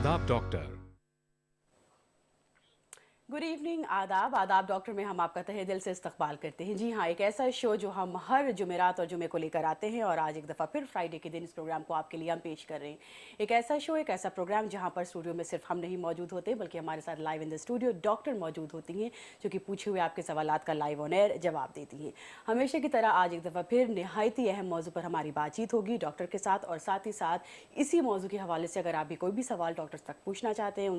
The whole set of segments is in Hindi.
आदाब डॉक्टर। Good evening. आदाब आदाब डॉक्टर में हम आपका तहे दिल से इस्तकबाल करते हैं। जी हाँ, एक ऐसा शो जो हम हर जुमेरात और जुमे को लेकर आते हैं और आज एक दफ़ा फिर फ्राइडे के दिन इस प्रोग्राम को आपके लिए हम पेश कर रहे हैं। एक ऐसा शो, एक ऐसा प्रोग्राम जहाँ पर स्टूडियो में सिर्फ हम नहीं मौजूद होते बल्कि हमारे साथ live in the studio doctor मौजूद होती हैं जो कि पूछे हुए आपके सवालात का लाइव ऑन एयर जवाब देती हैं। हमेशा की तरह आज एक दफ़ा फिर नहायत ही अहम मौजू पर हमारी बातचीत होगी डॉक्टर के साथ, और साथ ही साथ इसी मौजू के हवाले से अगर आप भी कोई भी सवाल डॉक्टर तक पूछना चाहते हैं,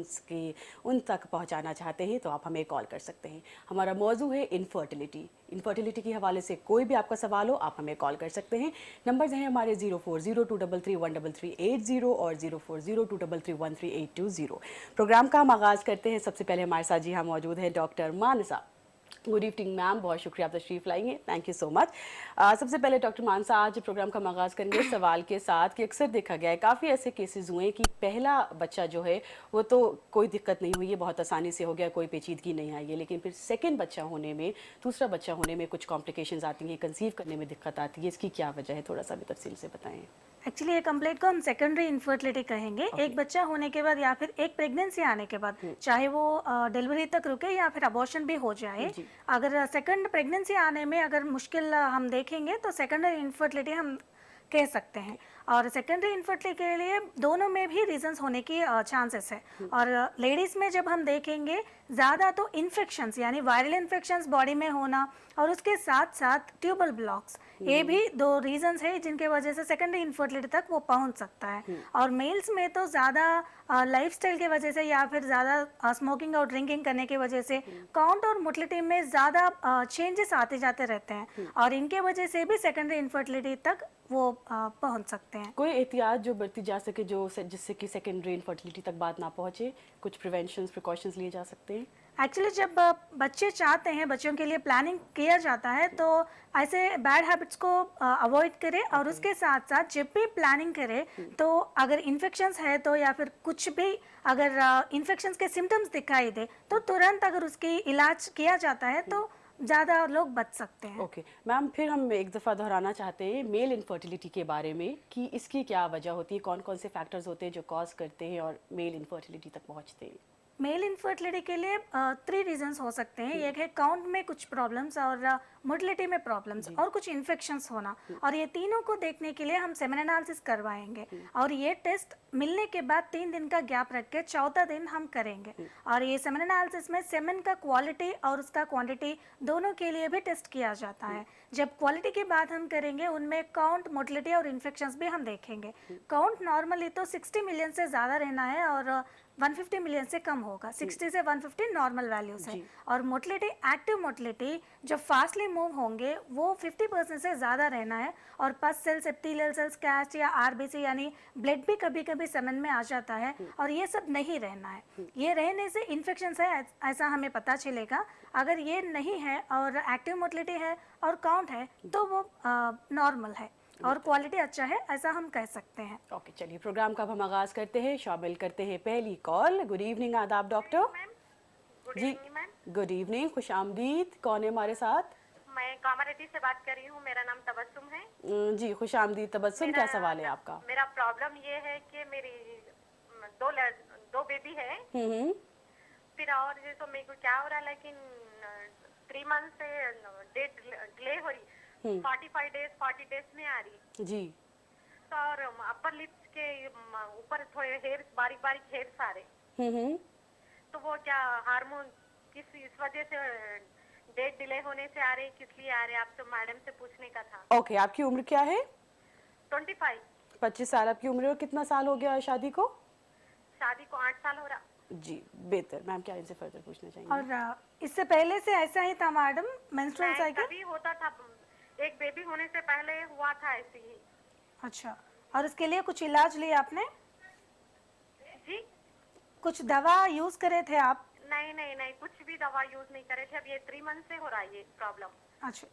उन तक पहुँचाना चाहते हैं तो आप हमें कॉल कर सकते हैं। हमारा मौजू है इनफर्टिलिटी के हवाले से कोई भी आपका सवाल हो आप हमें कॉल कर सकते हैं। नंबर्स हैं हमारे 0402331380 और 0402331380। प्रोग्राम का हम आगाज़ करते हैं। सबसे पहले हमारे साथ जी हाँ मौजूद है डॉक्टर मानसा। गुड इवनिंग मैम, बहुत शुक्रिया आप तशरीफ़ लाई हैं, थैंक यू सो मच। सबसे पहले डॉक्टर मानसा, आज प्रोग्राम का आगाज़ करेंगे सवाल के साथ कि अक्सर देखा गया है काफ़ी ऐसे केसेस हुए कि पहला बच्चा जो है वो तो कोई दिक्कत नहीं हुई है, बहुत आसानी से हो गया, कोई पेचीदगी नहीं आई है, लेकिन फिर सेकंड बच्चा होने में, दूसरा बच्चा होने में कुछ कॉम्प्लिकेशंस आती हैं, कंसीव करने में दिक्कत आती है। इसकी क्या वजह है, थोड़ा सा भी तफसील से बताएं। एक्चुअली ये कंप्लेंट को हम सेकेंडरी इनफर्टिलिटी कहेंगे। एक बच्चा होने के बाद या फिर एक प्रेगनेंसी आने के बाद, चाहे वो डिलीवरी तक रुके या फिर अबॉर्शन भी हो जाए, अगर सेकंड प्रेगनेंसी आने में अगर मुश्किल हम देखेंगे तो सेकेंडरी इनफर्टिलिटी हम कह सकते हैं। और सेकेंडरी इनफर्टिलिटी के लिए दोनों में भी रीजंस होने की चांसेस है। और लेडीज़ में जब हम देखेंगे ज़्यादा तो इन्फेक्शंस यानी वायरल इन्फेक्शंस बॉडी में होना और उसके साथ साथ ट्यूबल ब्लॉक्स, ये भी दो रीजंस है जिनके वजह से सेकेंडरी इनफर्टिलिटी तक वो पहुंच सकता है। और मेल्स में तो ज़्यादा लाइफस्टाइल की वजह से या फिर ज़्यादा स्मोकिंग और ड्रिंकिंग करने की वजह से काउंट और मोटिलिटी में ज़्यादा चेंजेस आते जाते रहते हैं और इनके वजह से भी सेकेंडरी इनफर्टिलिटी तक वो पहुंच सकते हैं। कोई एहतियात जो बरती जा सके जिससे कि सेकेंडरी इनफर्टिलिटी तक बात ना पहुंचे, कुछ प्रिकॉशंस लिए जा सकते हैं? एक्चुअली जब बच्चे चाहते हैं, बच्चों के लिए प्लानिंग किया जाता है तो ऐसे बैड हैबिट्स को अवॉइड करें और उसके साथ साथ जब भी प्लानिंग करें तो अगर इन्फेक्शंस है तो या फिर कुछ भी अगर इन्फेक्शंस के सिम्टम्स दिखाई दे तो तुरंत अगर उसकी इलाज किया जाता है तो ज़्यादा लोग बच सकते हैं। ओके मैम, फिर हम एक दफ़ा दोहराना चाहते हैं मेल इनफर्टिलिटी के बारे में कि इसकी क्या वजह होती है, कौन कौन से फैक्टर्स होते हैं जो कॉज करते हैं और मेल इनफर्टिलिटी तक पहुंचते हैं? मेल इनफर्टिलिटी के लिए 3 रीजंस हो सकते हैं। एक है काउंट में कुछ प्रॉब्लम्स और मोटिलिटी में प्रॉब्लम्स और कुछ इन्फेक्शंस होना, और ये तीनों को देखने के लिए हम सेमेन एनालिसिस करवाएंगे और ये टेस्ट मिलने के बाद 3 दिन का गैप रख के चौथा दिन हम करेंगे। और ये सेमेन एनालिसिस में सेमेन का क्वालिटी और उसका क्वांटिटी दोनों के लिए भी टेस्ट किया जाता है। जब क्वालिटी की बात हम करेंगे उनमें काउंट, मोटिलिटी और इन्फेक्शंस भी हम देखेंगे। काउंट नॉर्मली तो 60 मिलियन से ज़्यादा रहना है और 150 मिलियन से कम होगा। 60 से 150 नॉर्मल वैल्यूज है। और मोटिलिटी, एक्टिव मोटिलिटी जब फास्टली मूव होंगे वो 50% से ज़्यादा रहना है। और pus cells, epithelial cells, cast या आरबीसी यानी ब्लड भी कभी कभी सेमेन में आ जाता है और ये सब नहीं रहना है। ये रहने से इन्फेक्शन है ऐसा हमें पता चलेगा। अगर ये नहीं है और एक्टिव मोटिलिटी है और काउंट है तो वो नॉर्मल है और क्वालिटी अच्छा है, ऐसा हम कह सकते हैं। ओके चलिए, प्रोग्राम का अब हम आगाज करते हैं। शामिल करते हैं पहली कॉल। गुड इवनिंग आदाब डॉक्टर जी। गुड इवनिंग, खुश आमदीद। कौन है हमारे साथ? मैं कामारेड्डी से बात कर रही हूँ, मेरा नाम तबस्सुम है। जी खुश आमदीद तबस्सुम, क्या सवाल है आपका? मेरा प्रॉब्लम ये है कि मेरी दो बेबी है। फिर और जैसे मेरे को क्या हो रहा है, लेकिन 3 मंथ से डेट डिले हो रही, 40 डेज में आ रही जी। तो और अपर लिप्स के ऊपर थोड़े हेयर्स, बारीक बारीक हेयर्स आ रहे। तो वो क्या हार्मोन इस वजह से डेट डिले होने से आ रहे, किस लिए आ रहे, आपसे मैडम से पूछने का था। ओके आपकी उम्र क्या है? 25 साल आपकी उम्र है। और कितना साल हो गया शादी को? शादी को 8 साल हो रहा जी। बेहतर मैम, क्या इनसे फर्दर पूछना चाहिए? और इससे पहले से ऐसा ही था मैडम, मेंस्ट्रुअल साइकिल कभी होता था, एक बेबी होने से पहले हुआ था ऐसे ही। अच्छा, और इसके लिए कुछ इलाज लिया आपने? जी, कुछ दवा यूज करे थे आप? नहीं, कुछ भी दवा यूज नहीं करे थे। अब ये 3 मंथ से हो रहा है ये प्रॉब्लम। अच्छा,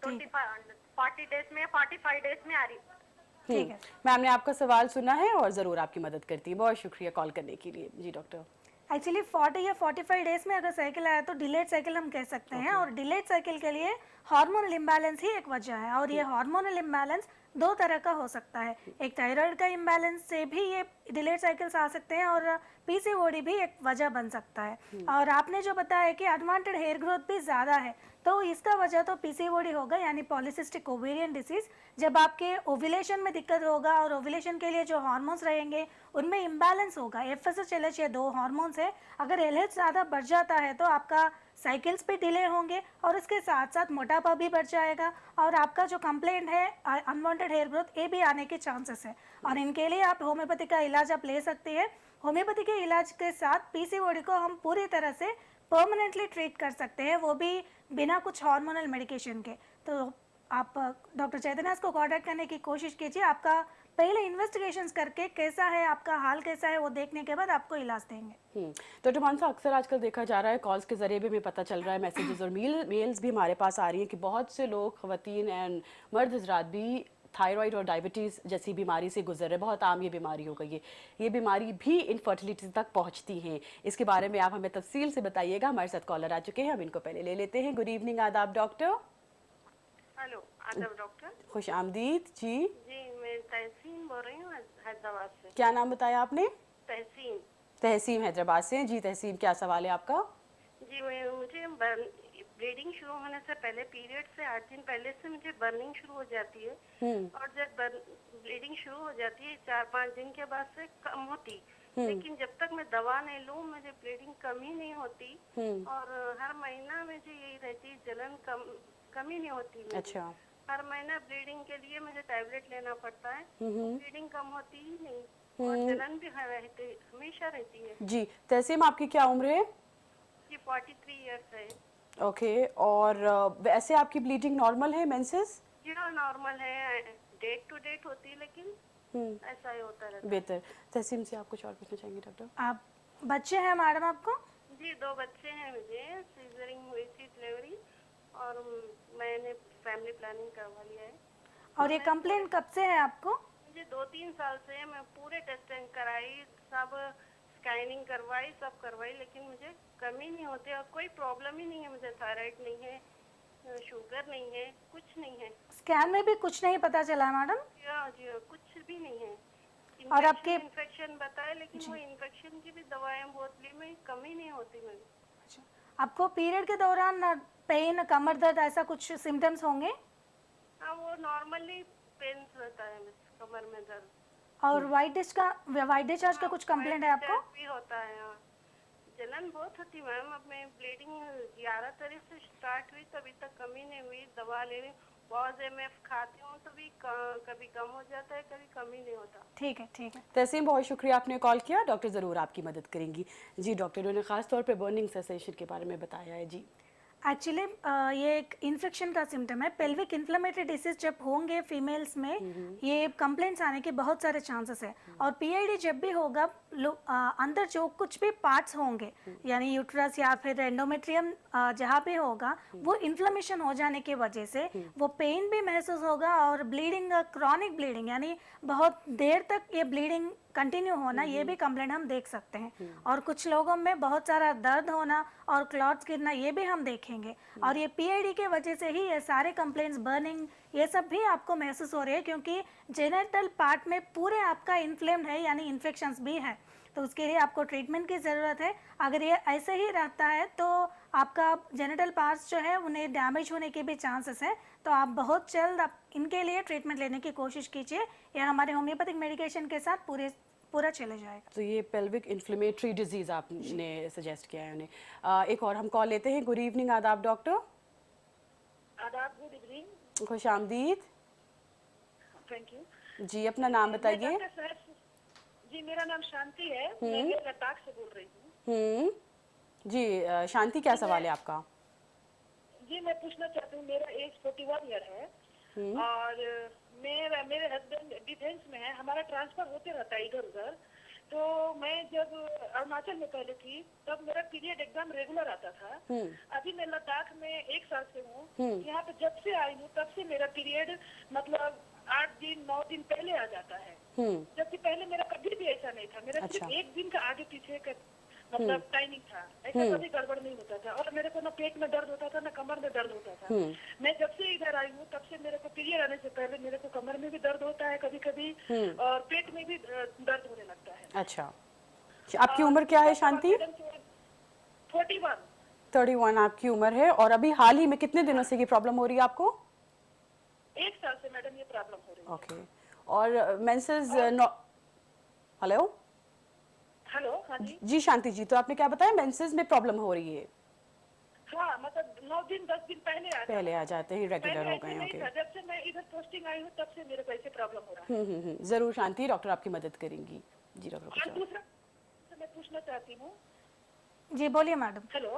45 डेज में आ रही। ठीक है मैम ने आपका सवाल सुना है और ज़रूर आपकी मदद करती है। बहुत शुक्रिया कॉल करने के लिए। जी डॉक्टर, एक्चुअली 40 या 45 डेज में अगर साइकिल आया तो डिलेड साइकिल हम कह सकते हैं। और डिलेड साइकिल के लिए हार्मोनल इम्बैलेंस ही एक वजह है और ये हार्मोनल इम्बैलेंस दो तरह का हो सकता है। एक थायराइड का इम्बैलेंस से भी ये डिलेड साइकिल्स आ सकते हैं और पीसीओडी भी एक वजह बन सकता है। और आपने जो बताया कि अनवांटेड हेयर ग्रोथ भी ज़्यादा है, तो इसका वजह तो पीसीओडी होगा, यानी पॉलीसिस्टिक ओवेरियन डिसीज। जब आपके ओव्यूलेशन में दिक्कत होगा और ओव्यूलेशन के लिए जो हार्मोन्स रहेंगे उनमें इम्बैलेंस होगा, एफएसएच एलएच ये दो हार्मोन्स है, अगर एलएच ज़्यादा बढ़ जाता है तो आपका साइकिल्स भी डिले होंगे और इसके साथ साथ मोटापा भी बढ़ जाएगा और आपका जो कंप्लेंट है अनवांटेड हेयर ग्रोथ ये भी आने के चांसेस है। और इनके लिए आप होम्योपैथी का इलाज आप ले सकते हैं। होम्योपैथी के इलाज के साथ पीसीओडी को हम पूरी तरह से परमानेंटली ट्रीट कर सकते हैं, वो भी बिना कुछ हार्मोनल मेडिकेशन के। तो आप डॉक्टर चैतन्यास को कॉन्टैक्ट करने की कोशिश कीजिए। आपका पहले इन्वेस्टिगेशंस करके कैसा है, आपका हाल कैसा है, वो देखने के बाद आपको इलाज देंगे। तो मानसा, अक्सर आजकल देखा जा रहा है, कॉल्स के जरिए भी हमें पता चल रहा है, मैसेजेस और मेल्स भी हमारे पास आ रही हैं कि बहुत से लोग, ख़वातीन एंड मर्द हजरात भी थायराइड और डायबिटीज़ जैसी बीमारी से गुजर रहे हैं। बहुत आम ये बीमारी हो गई है, ये बीमारी भी इनफर्टिलिटी तक पहुंचती हैं। इसके बारे में आप हमें तफसील से बताइएगा। हमारे साथ कॉलर आ चुके हैं, हम इनको पहले ले लेते हैं। गुड इवनिंग, आदाब डॉक्टर। हेलो, आदाब डॉक्टर। खुश आमदीद जी। जी, मैं तहसीन बोल रही हूँ हैदराबाद से। क्या नाम बताया आपने? तहसीन। तहसीम हैदराबाद से। जी तहसीम, क्या सवाल है आपका? जी, मुझे ब्लीडिंग शुरू होने से पहले, पीरियड से 8 दिन पहले से मुझे बर्निंग शुरू हो जाती है और जब ब्लीडिंग शुरू हो जाती है 4-5 दिन के बाद से कम होती, लेकिन जब तक मैं दवा नहीं लूँ मुझे ब्लीडिंग कम ही नहीं होती और हर महीना मुझे यही रहती, जलन कमी नहीं होती। अच्छा। हर महीना ब्लीडिंग के लिए मुझे टैबलेट लेना पड़ता है, ब्लीडिंग कम होती ही नहीं और जलन भी हमेशा रहती है। जी तहसीम, आपकी क्या उम्र है? ये 43 इयर्स है। ओके, और वैसे आपकी ब्लीडिंग नॉर्मल है, मेंसेस? जी हाँ, नॉर्मल है, डेट टू डेट होती है, लेकिन ऐसा ही होता रहता है। बेहतर। तहसीम से आप कुछ और पूछना चाहेंगे डॉक्टर? आप बच्चे हैं मैडम आपको? जी, 2 बच्चे हैं मुझे, सीजरिंग हुई थी डिलीवरी और मैंने फैमिली प्लानिंग करवा लिया है। और ये कंप्लेंट कब से है आपको? मुझे 2-3 साल से मैं पूरे टेस्टिंग कराई, सब स्कैनिंग करवाई, सब करवाई, लेकिन मुझे कमी नहीं होती और कोई प्रॉब्लम ही नहीं है। मुझे थायराइड नहीं है, शुगर नहीं है, कुछ नहीं है। स्कैन में भी कुछ नहीं पता चला है मैडम? जी, कुछ भी नहीं है। और आपके इन्फेक्शन बताए, लेकिन वो इन्फेक्शन की भी दवाएं बहुत ली, में कमी नहीं होती मुझे। अच्छा, आपको पीरियड के दौरान पेन, कमर दर्द ऐसा कुछ सिम्टम्स होंगे? हाँ, वो नॉर्मली पेन रहता है, बस कमर में दर्द। और वाइट डिस्चार्ज का कुछ कंप्लेंट है आपको? भी होता है, हाँ। जलन बहुत होती मैम। अब मैं ब्लीडिंग 11 तारीख से स्टार्ट हुई, तभी तक कमी नहीं हुई। दवा ले रही हूँ, बहुत एमएफ खाती हूँ तो भी कभी कम हो जाता है, कभी कम ही नहीं होता। ठीक है, ठीक है। तहसीम, बहुत शुक्रिया आपने कॉल किया। डॉक्टर ज़रूर आपकी मदद करेंगी। जी डॉक्टर ने ख़ास तौर पे बर्निंग सेंसेशन के बारे में बताया है। जी एक्चुअली ये एक इन्फेक्शन का सिम्टम है। पेल्विक इन्फ्लेमेटरी डिसीज जब होंगे फीमेल्स में, ये कंप्लेंट्स आने के बहुत सारे चांसेस है। और पीआईडी जब भी होगा, अंदर जो कुछ भी पार्ट्स होंगे, यानी यूट्रस या फिर एंडोमेट्रियम जहाँ भी होगा, वो इन्फ्लेमेशन हो जाने की वजह से वो पेन भी महसूस होगा और ब्लीडिंग, क्रॉनिक ब्लीडिंग, यानी बहुत देर तक ये ब्लीडिंग कंटिन्यू होना, ये भी कंप्लेंट हम देख सकते हैं। और कुछ लोगों में बहुत सारा दर्द होना और क्लॉट्स गिरना, ये भी हम देखेंगे। और ये पीआईडी के वजह से ही ये सारे कंप्लेंट्स, बर्निंग, ये सब भी आपको महसूस हो रही है, क्योंकि जेनिटल पार्ट में पूरे आपका इन्फ्लेम्ड है, यानी इन्फेक्शंस भी है। तो उसके लिए आपको ट्रीटमेंट की ज़रूरत है। अगर ये ऐसे ही रहता है तो आपका जेनिटल पार्ट्स जो है उन्हें डैमेज होने के भी चांसेस हैं। तो आप बहुत जल्द आप इनके लिए ट्रीटमेंट लेने की कोशिश कीजिए। यह हमारे होम्योपैथिक मेडिकेशन के साथ पूरा चले जाएगा। तो ये पेल्विक इन्फ्लेमेटरी डिजीज़ आपने सजेस्ट किया है उन्हें। एक और हम कॉल लेते हैं। गुड इवनिंग, आदाब डॉक्टर। आदाब, गुड इवनिंग। खुश आमदीद। थैंक यू जी अपना नाम बताइए। जी, मेरा नाम शांति है, मैं लद्दाख से बोल रही हूँ। जी शांति, क्या सवाल है आपका? जी, मैं पूछना चाहती हूँ, मेरा एज 41 ईयर है और मेरे हस्बैंड डिफेंस में है। हमारा ट्रांसफर होते रहता है इधर उधर। तो मैं जब अरुणाचल में पहले थी तब मेरा पीरियड एकदम रेगुलर आता था। अभी मैं लद्दाख में 1 साल से हूँ। यहाँ पे जब से आई हूँ तब से मेरा पीरियड मतलब 8 दिन 9 दिन पहले आ जाता है, जबकि पहले मेरा कभी भी ऐसा नहीं था। मेरा सिर्फ 1 दिन का आगे पीछे का मतलब टाइमिंग था, ऐसा कभी गड़बड़ नहीं होता था। और मेरे को ना पेट में दर्द होता था, ना कमर में दर्द होता था। मैं जब से इधर आई हूँ तब से मेरे को पीरियड आने से पहले मेरे को कमर में भी दर्द होता है कभी कभी और पेट में भी दर्द होने लगता है। अच्छा, आपकी उम्र क्या है शांति? 41। 31 आपकी उम्र है, और अभी हाल ही में कितने दिनों से ये प्रॉब्लम हो रही है आपको? 1 साल से मैडम ये प्रॉब्लम हो रही है। ओके, और मेंसेस हेलो हेलो, हाँ जी। जी शांति जी, तो आपने क्या बताया, मेंसेस में प्रॉब्लम हो रही है? हाँ, मतलब 9 दिन 10 दिन पहले आ जाते हैं, रेगुलर हो गए। ओके, जब से मैं इधर पोस्टिंग आई हूँ तब से मेरे को ऐसे प्रॉब्लम हो रहा है। जरूर शांति, डॉक्टर आपकी मदद करेंगी। जी डॉक्टर और कुछ और? दूसरा मैं पूछना चाहती हूँ। जी बोलिए मैडम। हेलो,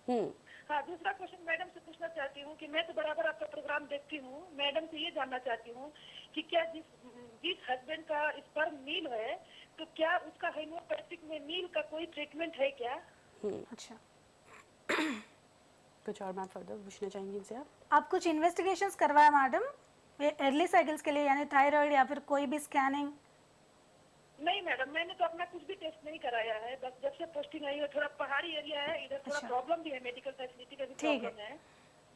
हम्म, हाँ, दूसरा क्वेश्चन मैडम से पूछना चाहती हूँ कि मैं तो बराबर आपका प्रोग्राम देखती हूँ। मैडम से ये जानना चाहती हूँ कि क्या जिस हस्बैंड का स्पर्म नील है तो क्या उसका होम्योपैथिक में नील का कोई ट्रीटमेंट है क्या? अच्छा, कुछ और मैम फर्दर पूछना चाहेंगी इनसे आप? आप कुछ इन्वेस्टिगेशंस करवाया मैडम ये अर्ली साइकिल्स के लिए, यानी थायराइड या फिर कोई भी स्कैनिंग? नहीं मैडम, मैंने तो अपना कुछ भी टेस्ट नहीं कराया है। बस जब से पोस्टिंग आई है, थोड़ा पहाड़ी एरिया है, इधर थोड़ा अच्छा। प्रॉब्लम भी है, मेडिकल फैसिलिटी का भी ठीक है। प्रॉब्लम है।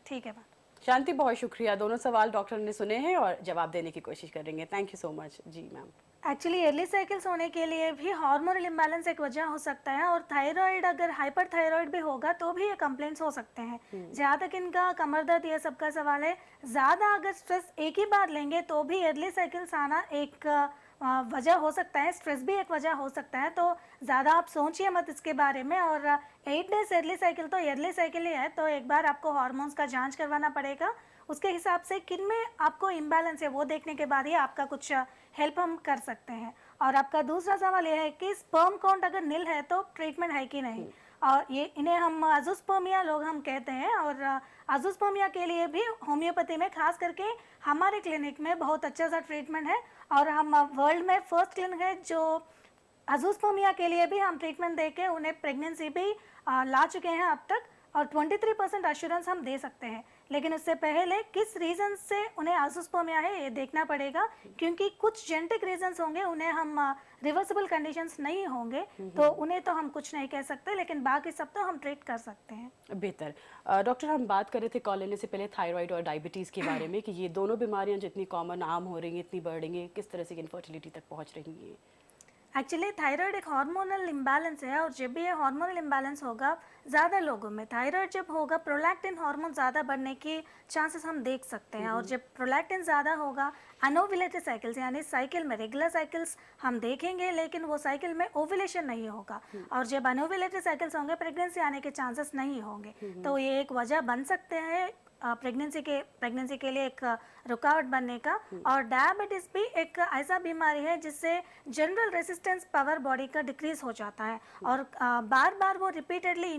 ठीक है मैडम। शांति, बहुत शुक्रिया, दोनों सवाल डॉक्टर ने सुने हैं और जवाब देने की कोशिश करेंगे। Thank you so much. जी मैम। एक्चुअली अर्ली साइकिल्स होने के लिए भी हार्मोनल इम्बैलेंस एक वजह हो सकता है, और थायराइड अगर हाइपर थायराइड भी होगा तो भी ये कंप्लेंट्स हो सकते हैं। जहाँ तक इनका कमर दर्द ये सबका सवाल है, ज़्यादा अगर स्ट्रेस एक ही बार लेंगे तो भी अर्ली साइकिल्स आना एक वजह हो सकता है, स्ट्रेस भी एक वजह हो सकता है। तो ज़्यादा आप सोचिए मत इसके बारे में, और 8 डेज अर्ली साइकिल तो अर्ली साइकिल ही है, तो एक बार आपको हार्मोन्स का जांच करवाना पड़ेगा। उसके हिसाब से किन में आपको इम्बैलेंस है वो देखने के बाद ही आपका कुछ हेल्प हम कर सकते हैं। और आपका दूसरा सवाल यह है कि स्पर्म काउंट अगर नील है तो ट्रीटमेंट है कि नहीं, और ये इन्हें हम अजोस्पर्मिया लोग हम कहते हैं, और अजोस्पर्मिया के लिए भी होम्योपैथी में खास करके हमारे क्लिनिक में बहुत अच्छा सा ट्रीटमेंट है, और हम वर्ल्ड में फर्स्ट क्लिनिक है जो अजोस्पर्मिया के लिए भी हम ट्रीटमेंट देके उन्हें प्रेगनेंसी भी ला चुके हैं अब तक, और 23% एश्योरेंस हम दे सकते हैं। लेकिन उससे पहले किस रीज़न से उन्हें अजोस्पर्मिया है ये देखना पड़ेगा, क्योंकि कुछ जेनेटिक रीजंस होंगे, उन्हें हम रिवर्सिबल कंडीशंस नहीं होंगे तो उन्हें तो हम कुछ नहीं कह सकते, लेकिन बाकी सब तो हम ट्रीट कर सकते हैं। बेहतर। डॉक्टर, हम बात कर रहे थे कॉल लेने से पहले थायराइड और डायबिटीज़ के बारे में कि ये दोनों बीमारियां जितनी कॉमन आम हो रही हैं, इतनी बढ़ रही हैं, किस तरह से इनफर्टिलिटी तक पहुंच रही हैं? एक्चुअली थायराइड एक हार्मोनल इम्बैलेंस है, और जब भी ये हार्मोनल इम्बैलेंस होगा ज़्यादा लोगों में, थायराइड जब होगा प्रोलैक्टिन हार्मोन ज़्यादा बढ़ने की चांसेस हम देख सकते हैं, और जब प्रोलैक्टिन ज़्यादा होगा अनओव्यूलेटेड साइकिल्स यानी साइकिल में रेगुलर साइकिल्स हम देखेंगे, लेकिन वो साइकिल में ओव्यूलेशन नहीं होगा, और जब अनओव्यूलेटेड साइकिल्स होंगे प्रेगनेंसी आने के चांसेस नहीं होंगे। तो ये एक वजह बन सकते हैं प्रेगनेंसी के लिए एक रुकावट बनने का। और डायबिटीज़ भी एक ऐसा बीमारी है जिससे जनरल रेसिस्टेंस पावर बॉडी का डिक्रीज हो जाता है, और बार बार वो रिपीटेडली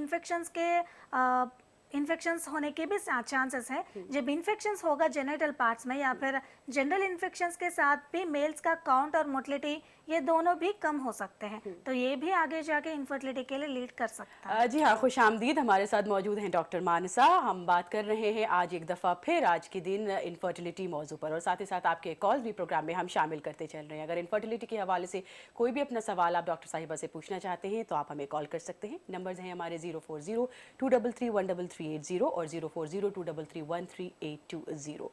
इन्फेक्शंस होने के भी चांसेस हैं। जब इन्फेक्शंस होगा जेनिटल पार्ट्स में या फिर जनरल इन्फेक्शंस के साथ भी मेल्स का काउंट और मोटिलिटी ये दोनों भी कम हो सकते हैं, तो ये भी आगे जाके इनफर्टिलिटी के लिए लीड कर सकता है। जी हाँ, खुश आमदीद। हमारे साथ मौजूद हैं डॉक्टर मानसा। हम बात कर रहे हैं आज एक दफ़ा फिर आज के दिन इनफर्टिलिटी मौजू पर, और साथ ही साथ आपके कॉल भी प्रोग्राम में हम शामिल करते चल रहे हैं। अगर इनफर्टिलिटी के हवाले से कोई भी अपना सवाल आप डॉक्टर साहिबा से पूछना चाहते हैं तो आप हमें कॉल कर सकते हैं। नंबर्स हैं हमारे 040-233-13380 और 040-233-13820।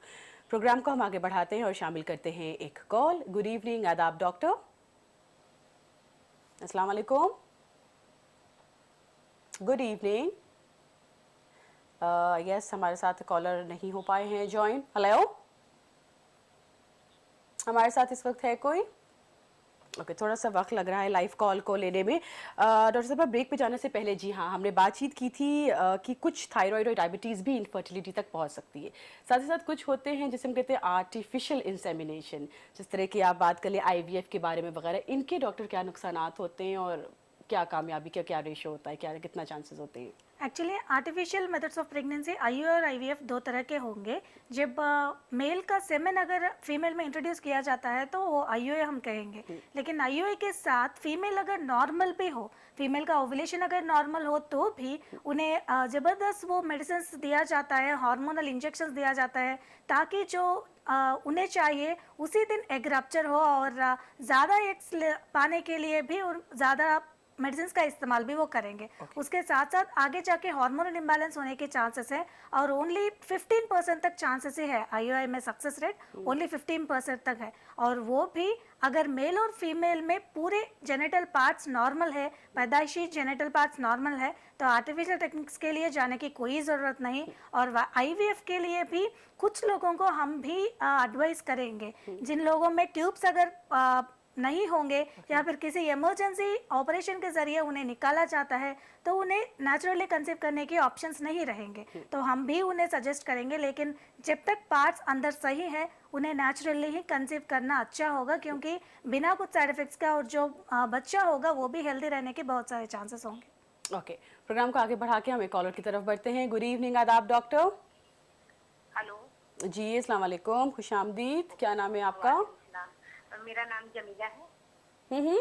प्रोग्राम को हम आगे बढ़ाते हैं और शामिल करते हैं एक कॉल। गुड इवनिंग, आदाब डॉक्टर। अस्सलाम वालेकुम। Good evening. यस, हमारे साथ कॉलर नहीं हो पाए हैं ज्वाइन। हेलो, हमारे साथ इस वक्त है कोई? ओके, थोड़ा सा वक्त लग रहा है लाइव कॉल को लेने में। डॉक्टर साहब, ब्रेक पे जाने से पहले जी हाँ, हमने बातचीत की थी कि कुछ थायराइड और डायबिटीज़ भी इनफर्टिलिटी तक पहुंच सकती है। साथ ही साथ कुछ होते हैं जिसे हम कहते हैं आर्टिफिशियल इंसेमिनेशन, जिस तरह की आप बात कर ले IVF के बारे में वगैरह, इनके डॉक्टर क्या नुकसानात होते हैं और क्या कामयाबी का क्या रेशो होता है, क्या कितना चांसेस होते हैं? Actually artificial methods of pregnancy IUI और IVF दो तरह के होंगे। जब मेल का सेमेन अगर फीमेल में इंट्रोड्यूस किया जाता है तो वो IUI हम कहेंगे, लेकिन IUI के साथ फीमेल अगर नॉर्मल भी हो, फीमेल का ओवुलेशन अगर नॉर्मल हो तो भी उन्हें ज़बरदस्त वो मेडिसिन दिया जाता है, हार्मोनल इंजेक्शन दिया जाता है, ताकि जो उन्हें चाहिए उसी दिन एग रप्चर हो, और ज़्यादा एग्स पाने के लिए भी ज़्यादा मेडिसिन का इस्तेमाल भी वो करेंगे। उसके साथ साथ आगे जाके हार्मोनल इम्बैलेंस होने के चांसेस है और ओनली 15% तक चांसेस ही है आईयूआई में सक्सेस रेट, ओनली 15% तक है। और वो भी अगर मेल और फीमेल में पूरे जेनिटल पार्ट्स नॉर्मल है, पैदाइशी जेनिटल पार्ट्स नॉर्मल है, तो आर्टिफिशियल टेक्निक्स के लिए जाने की कोई ज़रूरत नहीं। और आईवीएफ के लिए भी कुछ लोगों को हम भी एडवाइस करेंगे, जिन लोगों में ट्यूब्स अगर नहीं होंगे या फिर किसी इमरजेंसी ऑपरेशन के जरिए उन्हें निकाला जाता है तो उन्हें नेचुरली कंसीव करने के ऑप्शंस नहीं रहेंगे, तो हम भी उन्हें सजेस्ट करेंगे। लेकिन जब तक पार्ट्स अंदर सही है उन्हें नेचुरली ही कंसीव करना अच्छा होगा, क्योंकि बिना कुछ साइड इफेक्ट्स का और जो बच्चा होगा वो भी हेल्दी रहने के बहुत सारे चांसेस होंगे। ओके, प्रोग्राम को आगे बढ़ा के हम एक कॉलर की तरफ बढ़ते हैं। गुड इवनिंग, आदाब डॉक्टर। हेलो जी अस्सलाम वालेकुम, खुशामदीद। क्या नाम है आपका? मेरा नाम जमीला है। हम्म,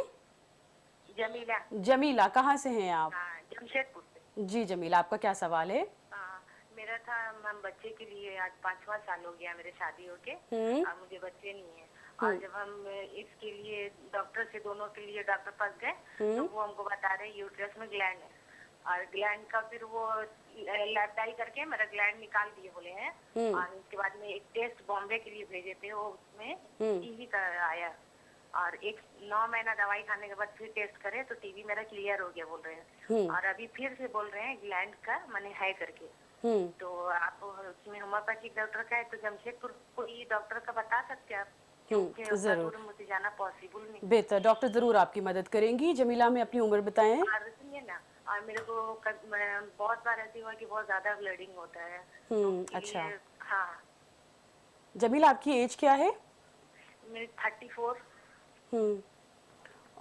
जमीला। जमीला, कहाँ से हैं आप? हाँ, जमशेदपुर से। जी जमीला, आपका क्या सवाल है? मेरा था हम बच्चे के लिए आज 5वां साल हो गया मेरे शादी होके, और मुझे बच्चे नहीं है। और जब हम इसके लिए डॉक्टर से दोनों के लिए डॉक्टर पास गए तो वो हमको बता रहे यूट्रस में ग्लैंड है, और ग्लैंड का फिर वो लैब करके मेरा ग्लैंड निकाल दिए बोले हैं। और उसके बाद में एक टेस्ट बॉम्बे के लिए भेजे थे, वो उसमें टीवी का आया, और एक 9 महीना दवाई खाने के बाद फिर टेस्ट करे तो टीवी मेरा क्लियर हो गया बोल रहे हैं। और अभी फिर से बोल रहे हैं ग्लैंड का मैंने है करके। तो आप उसमें होम्योपैथिक डॉक्टर का है तो जमशेदपुर कोई डॉक्टर का बता सकते हैं आप? क्योंकि जरूर, मुझे जाना पॉसिबल नहीं। बेहतर, डॉक्टर जरूर आपकी मदद करेंगी। जमीला, में अपनी उम्र बताएं। और सुनिए ना, और मेरे को बहुत बार ऐसी हुआ कि बहुत ज्यादा ब्लीडिंग होता है। अच्छा। हाँ। जमीला, आपकी एज क्या है? मेरी 34।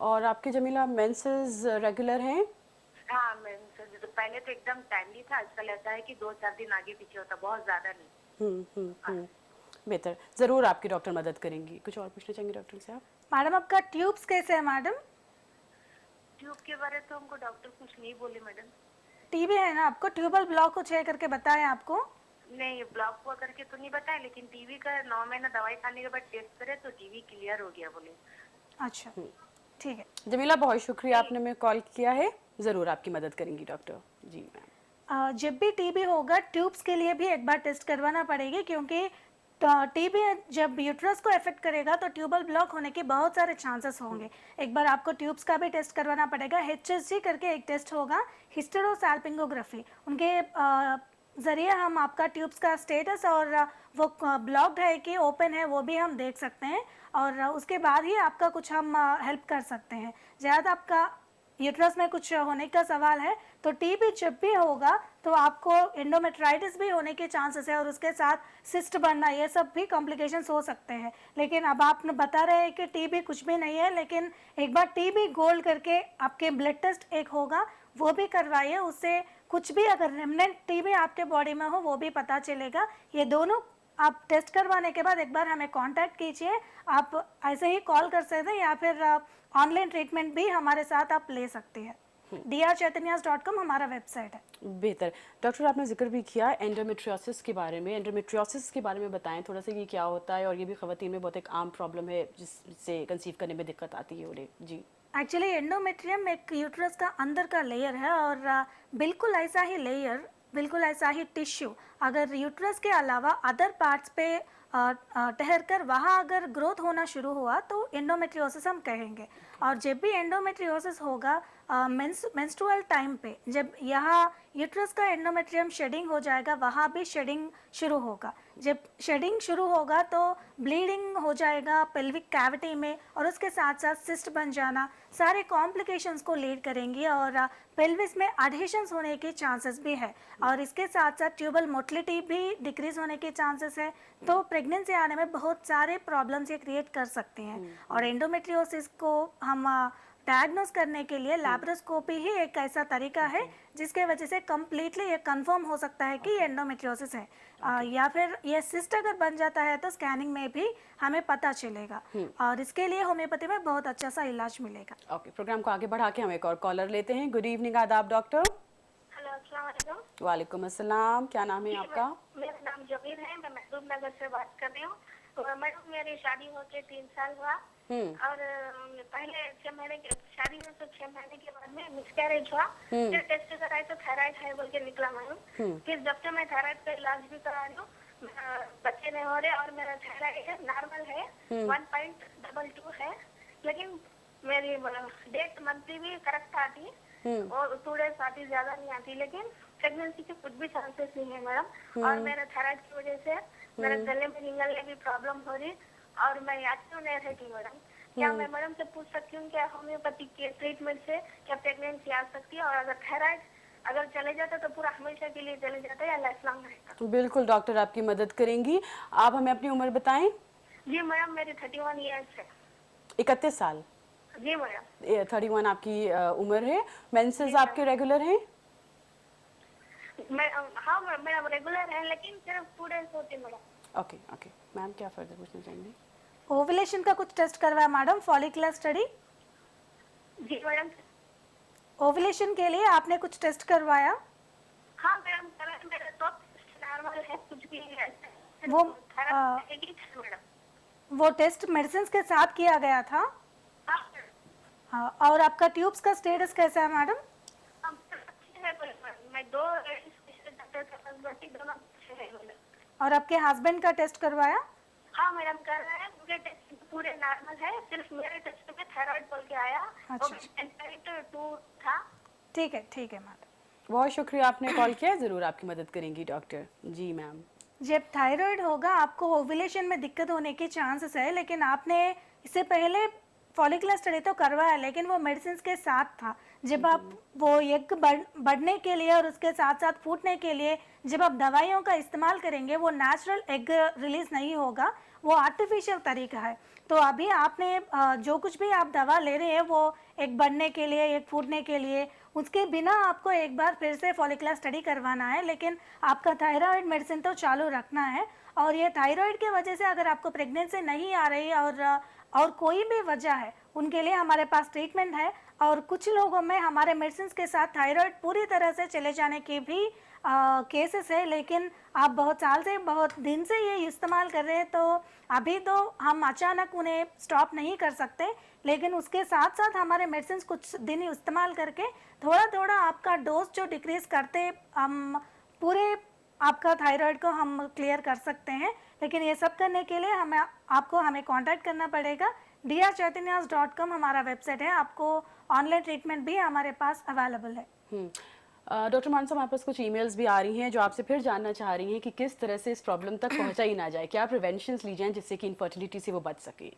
और आपके जमीला मेंसेस रेगुलर हैं? हाँ, तो पहले तो एकदम टाइमली था, आजकल ऐसा है कि 2-4 दिन आगे पीछे होता, बहुत ज्यादा नहीं। बेहतर, जरूर आपकी डॉक्टर मदद करेंगी। कुछ और पूछना चाहेंगे डॉक्टर से आप? मैडम आपका ट्यूब्स कैसे है मैडम? ट्यूब के बारे में तो हमको डॉक्टर कुछ नहीं बोले मैडम। टीबी है ना आपको? ट्यूबल ब्लॉक कुछ है करके बताया आपको? नहीं, ब्लॉक हुआ करके तो नहीं बताया, लेकिन टीवी का 9 महीना दवाई खाने के बाद टेस्ट करे तो टीवी क्लियर हो गया बोले। अच्छा, ठीक है। जमीला, बहुत शुक्रिया आपने हमें कॉल किया है, जरूर आपकी मदद करेंगी डॉक्टर। जी मैम। जब भी टीबी होगा ट्यूब्स के लिए भी एक बार टेस्ट करवाना पड़ेगी, क्योंकि टीबी जब यूट्रस को अफेक्ट करेगा तो ट्यूबल ब्लॉक होने के बहुत सारे चांसेस होंगे। एक बार आपको ट्यूब्स का भी टेस्ट करवाना पड़ेगा। HSG करके एक टेस्ट होगा, हिस्टेरोसाल्पिंगोग्राफी, उनके ज़रिए हम आपका ट्यूब्स का स्टेटस और वो ब्लॉक्ड है कि ओपन है वो भी हम देख सकते हैं, और उसके बाद ही आपका कुछ हम हेल्प कर सकते हैं। ज़्यादा आपका यूट्रस में कुछ होने का सवाल है तो टीबी जब भी होगा तो आपको एंडोमेट्राइटिस भी होने के चांसेस है, और उसके साथ सिस्ट बनना, ये सब भी कॉम्प्लिकेशंस हो सकते हैं। लेकिन अब आप बता रहे हैं कि टीबी कुछ भी नहीं है, लेकिन एक बार टीबी गोल्ड करके आपके ब्लड टेस्ट एक होगा, वो भी करवाइए। उससे कुछ भी अगर रेमनेंट टीबी आपके बॉडी में हो वो भी पता चलेगा। ये दोनों आप टेस्ट करवाने के बाद एक बार हमें कांटेक्ट कीजिए। आप ऐसे ही कॉल कर सकते हैं या फिर ऑनलाइन ट्रीटमेंट भी हमारे साथ आप ले सकते हैं। drchaitanyas.com हमारा वेबसाइट है। बेहतर। डॉक्टर, आपने जिक्र भी किया एंडोमेट्रियोसिस के बारे में, एंडोमेट्रियोसिस के बारे में बताएं थोड़ा सा, ये क्या होता है? और ये भी खवातीन में बहुत एक आम प्रॉब्लम है जिससे कंसीव करने में दिक्कत आती है उन्हें। जी। एक्चुअली एंडोमेट्रियम एक यूट्रस का अंदर का लेयर है, और बिल्कुल ऐसा ही लेयर, बिल्कुल ऐसा ही टिश्यू अगर यूट्रस के अलावा अदर पार्ट्स पे ठहर कर वहाँ अगर ग्रोथ होना शुरू हुआ तो एंडोमेट्रियोसिस हम कहेंगे। और जब भी एंडोमेट्रियोसिस होगा मेंस्ट्रुअल टाइम पे, जब यहाँ यूट्रस का एंडोमेट्रियम शेडिंग हो जाएगा, वहाँ भी शेडिंग शुरू होगा। जब शेडिंग शुरू होगा तो ब्लीडिंग हो जाएगा पेल्विक कैविटी में, और उसके साथ साथ सिस्ट बन जाना सारे कॉम्प्लिकेशंस को लीड करेंगी, और पेल्विस में एडहेशंस होने के चांसेस भी है, और इसके साथ साथ ट्यूबल मोटिलिटी भी डिक्रीज होने के चांसेस है। तो प्रेगनेंसी आने में बहुत सारे प्रॉब्लम्स ये क्रिएट कर सकते हैं। और एंडोमेट्रियोसिस को हम डायग्नोस करने के लिए लैप्रोस्कोपी ही एक ऐसा तरीका है जिसके वजह से कम्प्लीटली ये कंफर्म हो सकता है कि ये एंडोमेट्रियोसिस है। या फिर ये सिस्ट अगर बन जाता है तो स्कैनिंग में भी हमें पता चलेगा, और इसके लिए होम्योपैथी में बहुत अच्छा सा इलाज मिलेगा। ओके, प्रोग्राम को आगे बढ़ा के हम एक और कॉलर लेते हैं। गुड इवनिंग, आदाब डॉक्टर। हेलो, अस्सलाम वालेकुम। वालेकुम अस्सलाम, क्या नाम है आपका? मेरा नाम जमीर है, मैं महबूब नगर से बात कर रही हूँ। तो मैडम मेरी शादी होके 3 साल हुआ और पहले 6 महीने के शादी में तो 6 महीने के बाद में मिसकैरेज हुआ। फिर टेस्ट कराए तो थायराइड है बोल के निकला मैडम। फिर जब से मैं थायराइड का इलाज भी करा रही हूँ, बच्चे नहीं हो रहे और मेरा थायराइड नॉर्मल है 1.22 है, लेकिन मेरी डेट मंथली भी करेक्ट आती और 2 डेज आती, ज्यादा नहीं आती, लेकिन प्रेगनेंसी के कुछ भी चांसेस नहीं है मैडम। और मेरे थायराइड की वजह से मेरे गले में निगलने भी प्रॉब्लम हो रही और मैं एक्टिव नहीं रहती मैडम। क्या मैं मैडम से पूछ सकती हूँ क्या होम्योपैथिक के ट्रीटमेंट से क्या प्रेगनेंसी आ सकती है, और अगर थायराइड अगर चले जाता तो पूरा हमेशा के लिए चले जाता है या लाइफ लॉन्ग रहेगा? तो बिल्कुल डॉक्टर आपकी मदद करेंगी। आप हमें अपनी उम्र बताएं। जी मैडम, मेरी 31 ईयर्स है। 31 साल। जी मैडम। 31 आपकी उम्र है। मेंसेस आपके रेगुलर हैं? हाँ मैडम रेगुलर है, लेकिन सिर्फ 2 डेज होती मैडम। ओके ओके मैम, क्या फर्दर पूछना चाहेंगे? ओवुलेशन का कुछ टेस्ट करवाया मैडम, फॉलिकुलर स्टडी? जी मैडम। ओवुलेशन के लिए आपने कुछ टेस्ट करवाया? हाँ मैडम, मेरा तो नॉर्मल है, कुछ भी है। वो मैडम वो टेस्ट मेडिसिन के साथ किया गया था? हाँ, और आपका ट्यूब्स का स्टेटस कैसा है मैडम? मैं 2 डॉक्टर के पास भर्ती, दोनों अच्छे हैं मैडम। और आपके हस्बैंड का टेस्ट करवाया? हाँ मैडम कर रहे हैं, पूरे टेस्ट पूरे नॉर्मल है, सिर्फ मेरे टेस्ट में थायराइड बोल के आया। अच्छा। 2 था। ठीक है मैडम। बहुत शुक्रिया आपने कॉल किया, ज़रूर आपकी मदद करेंगी डॉक्टर। जी मैम। जब थायराइड होगा आपको ओवुलेशन में दिक्कत होने के चांसेस है, लेकिन आपने इससे पहले फॉलिकुलर स्टडी तो करवाया, लेकिन वो मेडिसिन के साथ था। जब आप वो एग बढ़ने के लिए और उसके साथ साथ फूटने के लिए जब आप दवाइयों का इस्तेमाल करेंगे, वो नेचुरल एग रिलीज नहीं होगा, वो आर्टिफिशियल तरीका है। तो अभी आपने जो कुछ भी आप दवा ले रहे हैं वो एग बढ़ने के लिए, एग फूटने के लिए, उसके बिना आपको एक बार फिर से फॉलिकुलर स्टडी करवाना है, लेकिन आपका थायराइड मेडिसिन तो चालू रखना है। और ये थायराइड की वजह से अगर आपको प्रेगनेंसी नहीं आ रही और कोई भी वजह है, उनके लिए हमारे पास ट्रीटमेंट है। और कुछ लोगों में हमारे मेडिसिन के साथ थायराइड पूरी तरह से चले जाने के भी केसेस है, लेकिन आप बहुत साल से, बहुत दिन से ये इस्तेमाल कर रहे हैं, तो अभी तो हम अचानक उन्हें स्टॉप नहीं कर सकते, लेकिन उसके साथ साथ हमारे मेडिसिन कुछ दिन इस्तेमाल करके थोड़ा थोड़ा आपका डोज जो डिक्रीज करते हम पूरे आपका थायराइड को हम क्लियर कर सकते हैं। लेकिन ये सब करने के लिए हमें कांटेक्ट करना पड़ेगा। drchaitanyas.com हमारा वेबसाइट है, आपको ऑनलाइन ट्रीटमेंट भी हमारे पास अवेलेबल है। डॉक्टर मानसा, हमारे पास कुछ ईमेल्स भी आ रही हैं जो आपसे फिर जानना चाह रही हैं कि किस तरह से इस प्रॉब्लम तक पहुंचा ही ना जाए, क्या प्रिवेंशंस ली जाएं जिससे कि इनफर्टिलिटी से वो बच सके।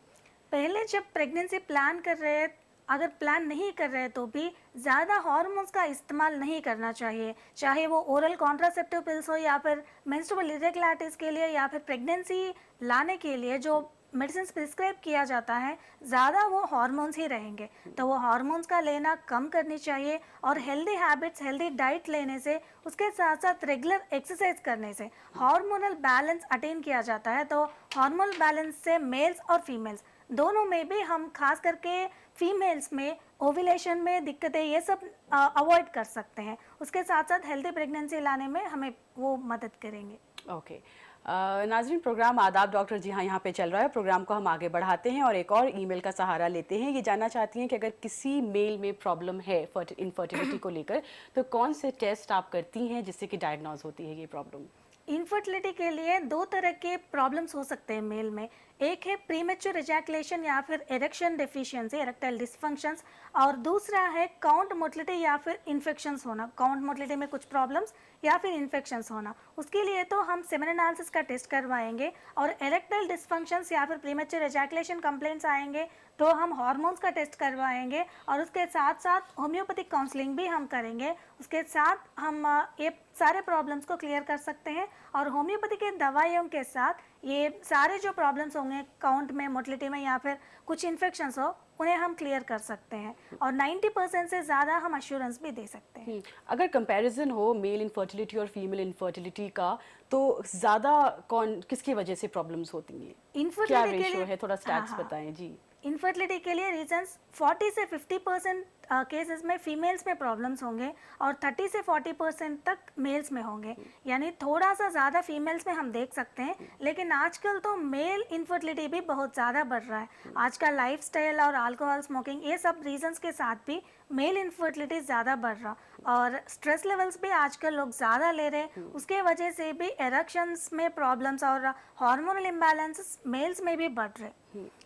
पहले जब प्रेगनेंसी प्लान कर रहे हैं, अगर प्लान नहीं कर रहे तो भी ज़्यादा हार्मोन्स का इस्तेमाल नहीं करना चाहिए, चाहे वो ओरल कॉन्ट्रासेप्टिव पिल्स हो या फिर मेंस्ट्रुअल इरेगुलरिटीज के लिए या फिर प्रेगनेंसी लाने के लिए जो मेडिसिन प्रिस्क्राइब किया जाता है, ज़्यादा वो हार्मोन्स ही रहेंगे। तो वो हार्मोन्स का लेना कम करनी चाहिए और हेल्दी हैबिट्स, हेल्दी डाइट लेने से, उसके साथ साथ रेगुलर एक्सरसाइज करने से हार्मोनल बैलेंस अटेन किया जाता है। तो हार्मोनल बैलेंस से मेल्स और फीमेल्स दोनों में भी हम खास करके फीमेल्स में ओव्यूलेशन में दिक्कतें ये सब अवॉइड कर सकते हैं। उसके साथ साथ हेल्दी प्रेगनेंसी लाने में हमें वो मदद करेंगे। ओके नाज़रीन, प्रोग्राम आदाब डॉक्टर जी हाँ यहाँ पे चल रहा है। प्रोग्राम को हम आगे बढ़ाते हैं और एक और ईमेल का सहारा लेते हैं। ये जानना चाहती हैं कि अगर किसी मेल में प्रॉब्लम है इनफर्टिलिटी को लेकर, तो कौन से टेस्ट आप करती हैं जिससे कि डायग्नोज होती है ये प्रॉब्लम? इनफर्टिलिटी के लिए 2 तरह के प्रॉब्लम्स हो सकते हैं मेल में। एक है प्रीमेच्योर एजैकुलेशन या फिर इरेक्शन डेफिशिएंसी, इरेक्टाइल डिसफंक्शंस, और दूसरा है काउंट मोटिलिटी या फिर इन्फेक्शंस होना, काउंट मोटिलिटी में कुछ प्रॉब्लम्स या फिर इन्फेक्शंस होना। उसके लिए तो हम सेमेन एनालिसिस का टेस्ट करवाएंगे, और इरेक्टाइल डिसफंक्शंस या फिर प्रीमेच्योर एजैकुलेशन कंप्लेंट्स आएंगे तो हम हार्मोन्स का टेस्ट करवाएंगे, और उसके साथ साथ होम्योपैथिक काउंसलिंग भी हम करेंगे। उसके साथ हम ये सारे प्रॉब्लम्स को क्लियर कर सकते हैं, और होम्योपैथी के दवाइयों के साथ ये सारे जो प्रॉब्लम्स होंगे काउंट में, मोटिलिटी में या फिर कुछ इन्फेक्शंस हो, उन्हें हम क्लियर कर सकते हैं, और 90% से ज़्यादा हम अश्योरेंस भी दे सकते हैं। अगर कंपैरिजन हो मेल इनफर्टिलिटी और फीमेल इनफर्टिलिटी का, तो ज़्यादा किसकी वजह से प्रॉब्लम्स होती हैं? क्या इनफर्टिलिटी के रेशियो लिए है, थोड़ा स्टैट्स बताएं जी। इनफर्टिलिटी के लिए रीजंस 40 से 50% केसेस में फीमेल्स में प्रॉब्लम्स होंगे और 30 से 40% तक मेल्स में होंगे, यानी थोड़ा सा ज़्यादा फीमेल्स में हम देख सकते हैं। लेकिन आजकल तो मेल इनफर्टिलिटी भी बहुत ज़्यादा बढ़ रहा है। आजकल लाइफस्टाइल और अल्कोहल स्मोकिंग ये सब रीजंस के साथ भी मेल इनफर्टिलिटी ज़्यादा बढ़ रहा, और स्ट्रेस लेवल्स भी आजकल लोग ज़्यादा ले रहे हैं, उसके वजह से भी एरेक्शंस में प्रॉब्लम्स और हार्मोनल इम्बैलेंसेस मेल्स में भी बढ़ रहे,